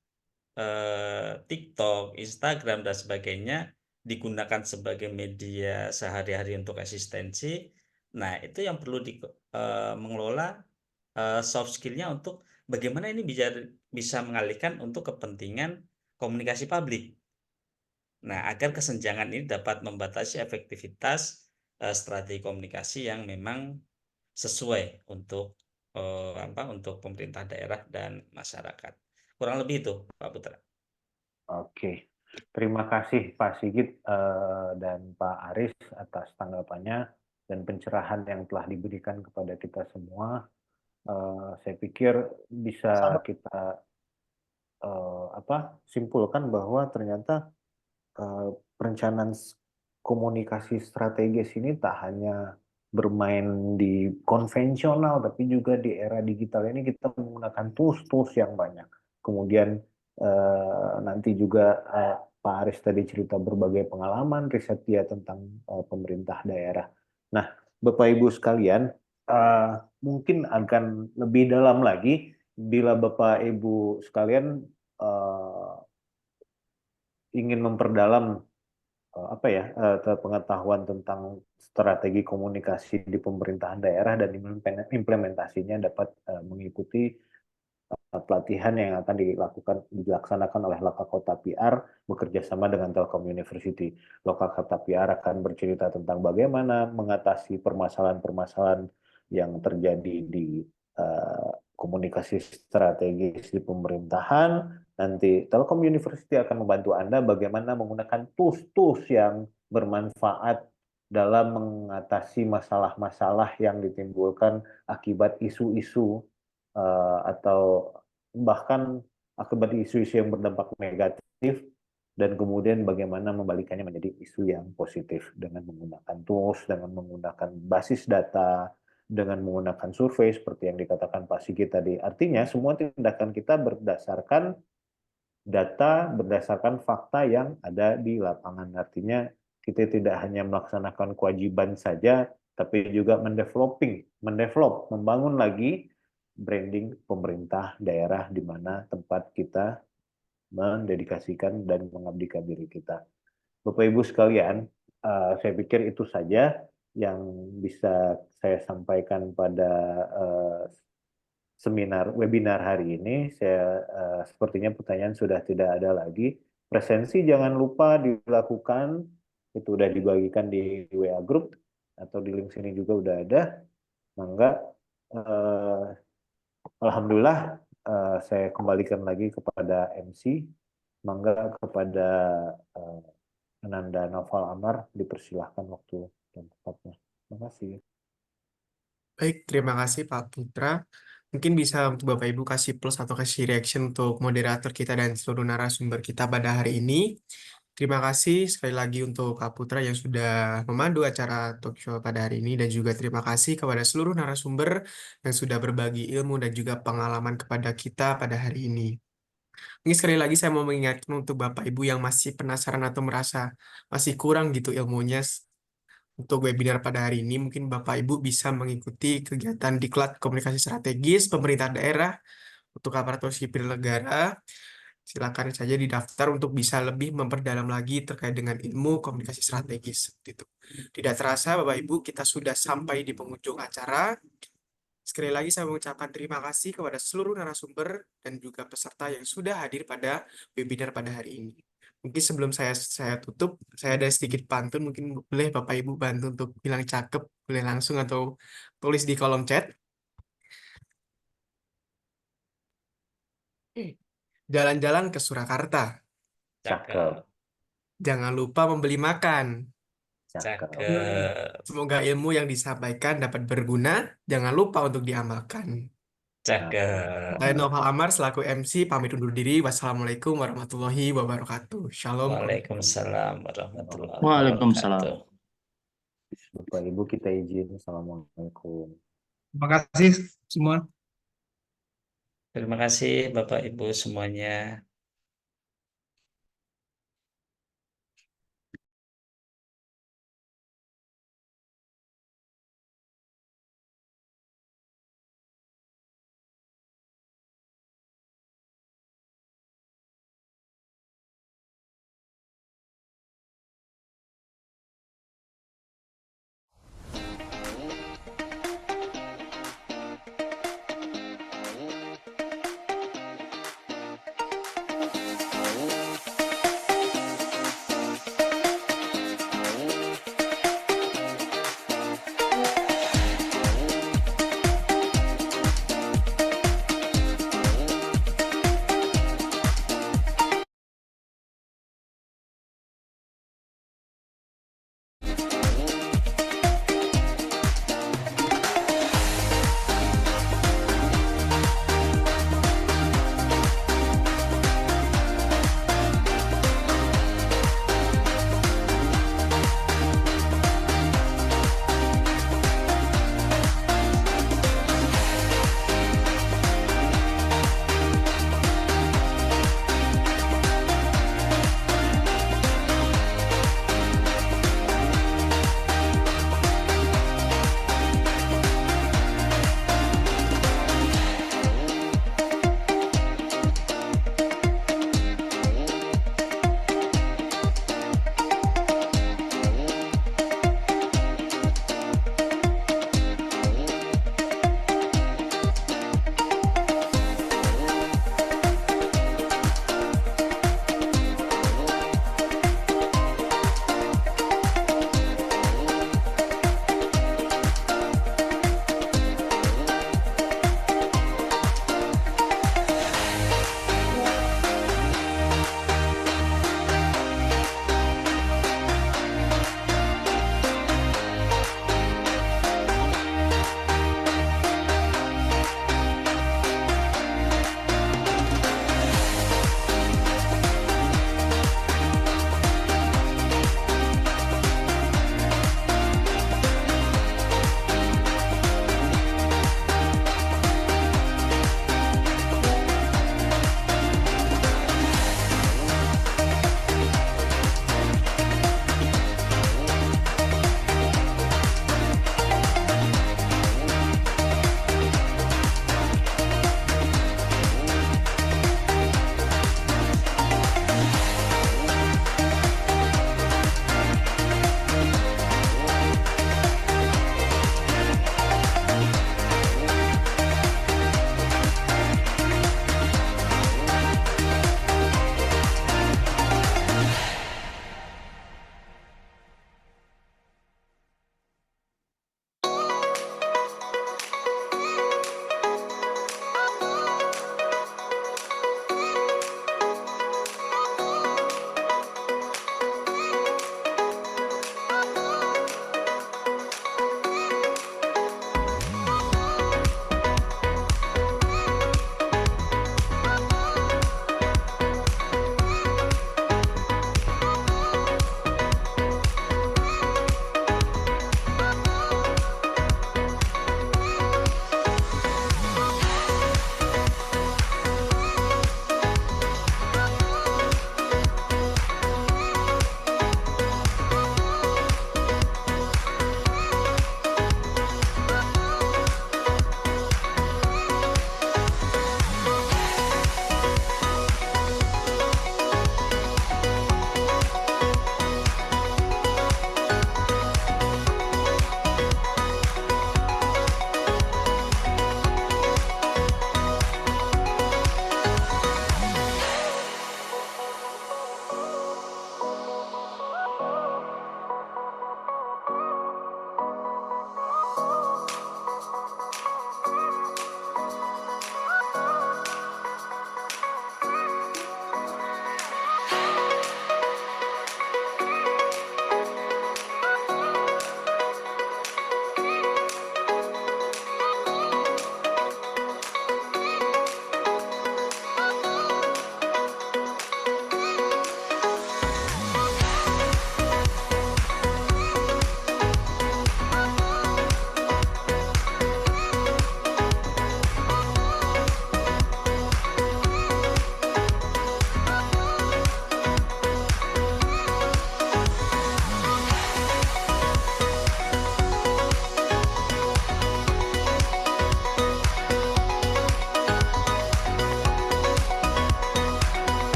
TikTok, Instagram, dan sebagainya digunakan sebagai media sehari-hari untuk eksistensi. Nah, itu yang perlu mengelola soft skill-nya untuk bagaimana ini bisa mengalihkan untuk kepentingan komunikasi publik. Nah, agar kesenjangan ini dapat membatasi efektivitas strategi komunikasi yang memang sesuai untuk untuk pemerintah daerah dan masyarakat. Kurang lebih itu, Pak Putra. Oke. Terima kasih Pak Sigit dan Pak Aris atas tanggapannya dan pencerahan yang telah diberikan kepada kita semua. Saya pikir bisa kita simpulkan bahwa ternyata perencanaan komunikasi strategis ini tak hanya bermain di konvensional, tapi juga di era digital ini kita menggunakan tools-tools yang banyak. Kemudian nanti juga Pak Aris tadi cerita berbagai pengalaman riset dia tentang pemerintah daerah. Nah, Bapak Ibu sekalian, mungkin akan lebih dalam lagi bila Bapak Ibu sekalian ingin memperdalam pengetahuan tentang strategi komunikasi di pemerintahan daerah dan implementasinya dapat mengikuti pelatihan yang akan dilaksanakan oleh Lokakota PR bekerja sama dengan Telkom University. Lokakota PR akan bercerita tentang bagaimana mengatasi permasalahan-permasalahan yang terjadi di komunikasi strategis di pemerintahan. Nanti Telkom University akan membantu Anda bagaimana menggunakan tools-tools yang bermanfaat dalam mengatasi masalah-masalah yang ditimbulkan akibat isu-isu atau bahkan akibat isu-isu yang berdampak negatif dan kemudian bagaimana membalikannya menjadi isu yang positif dengan menggunakan tools, dengan menggunakan basis data, dengan menggunakan survei seperti yang dikatakan Pak Sigit tadi. Artinya semua tindakan kita berdasarkan data, berdasarkan fakta yang ada di lapangan. Artinya kita tidak hanya melaksanakan kewajiban saja, tapi juga membangun lagi branding pemerintah daerah di mana tempat kita mendedikasikan dan mengabdikan diri kita. Bapak Ibu sekalian, saya pikir itu saja yang bisa saya sampaikan pada webinar hari ini. Sepertinya pertanyaan sudah tidak ada lagi. Presensi jangan lupa dilakukan, itu udah dibagikan di WA Group atau di link sini juga udah ada. Mangga, alhamdulillah, saya kembalikan lagi kepada MC. Mangga kepada Ananda Naufal Amar, dipersilahkan waktu dan tempatnya. Terima kasih. Baik, terima kasih Pak Putra. Mungkin bisa untuk Bapak Ibu kasih plus atau kasih reaction untuk moderator kita dan seluruh narasumber kita pada hari ini. Terima kasih sekali lagi untuk Pak Putra yang sudah memandu acara talk show pada hari ini, dan juga terima kasih kepada seluruh narasumber yang sudah berbagi ilmu dan juga pengalaman kepada kita pada hari ini. Ini sekali lagi saya mau mengingatkan untuk Bapak Ibu yang masih penasaran atau merasa masih kurang gitu ilmunya untuk webinar pada hari ini, mungkin Bapak Ibu bisa mengikuti kegiatan Diklat Komunikasi Strategis Pemerintah Daerah untuk aparatur sipil negara. Silakan saja didaftar untuk bisa lebih memperdalam lagi terkait dengan ilmu komunikasi strategis. Gitu. Tidak terasa Bapak Ibu, kita sudah sampai di penghujung acara. Sekali lagi saya mengucapkan terima kasih kepada seluruh narasumber dan juga peserta yang sudah hadir pada webinar pada hari ini. Mungkin sebelum saya tutup, saya ada sedikit pantun, mungkin boleh Bapak Ibu bantu untuk bilang cakep, boleh langsung atau tulis di kolom chat. Jalan-jalan ke Surakarta, Cakep. jangan lupa membeli makan. Cakep. Cakep. Semoga ilmu yang disampaikan dapat berguna, jangan lupa untuk diamalkan. Cakep. Saya Noval Amar selaku MC pamit undur diri. Wassalamualaikum warahmatullahi wabarakatuh. Shalom. Waalaikumsalam warahmatullahi Waalaikumsalam. wabarakatuh. Bapak Ibu kita izin. Assalamualaikum. Terima kasih semua. Terima kasih Bapak Ibu semuanya.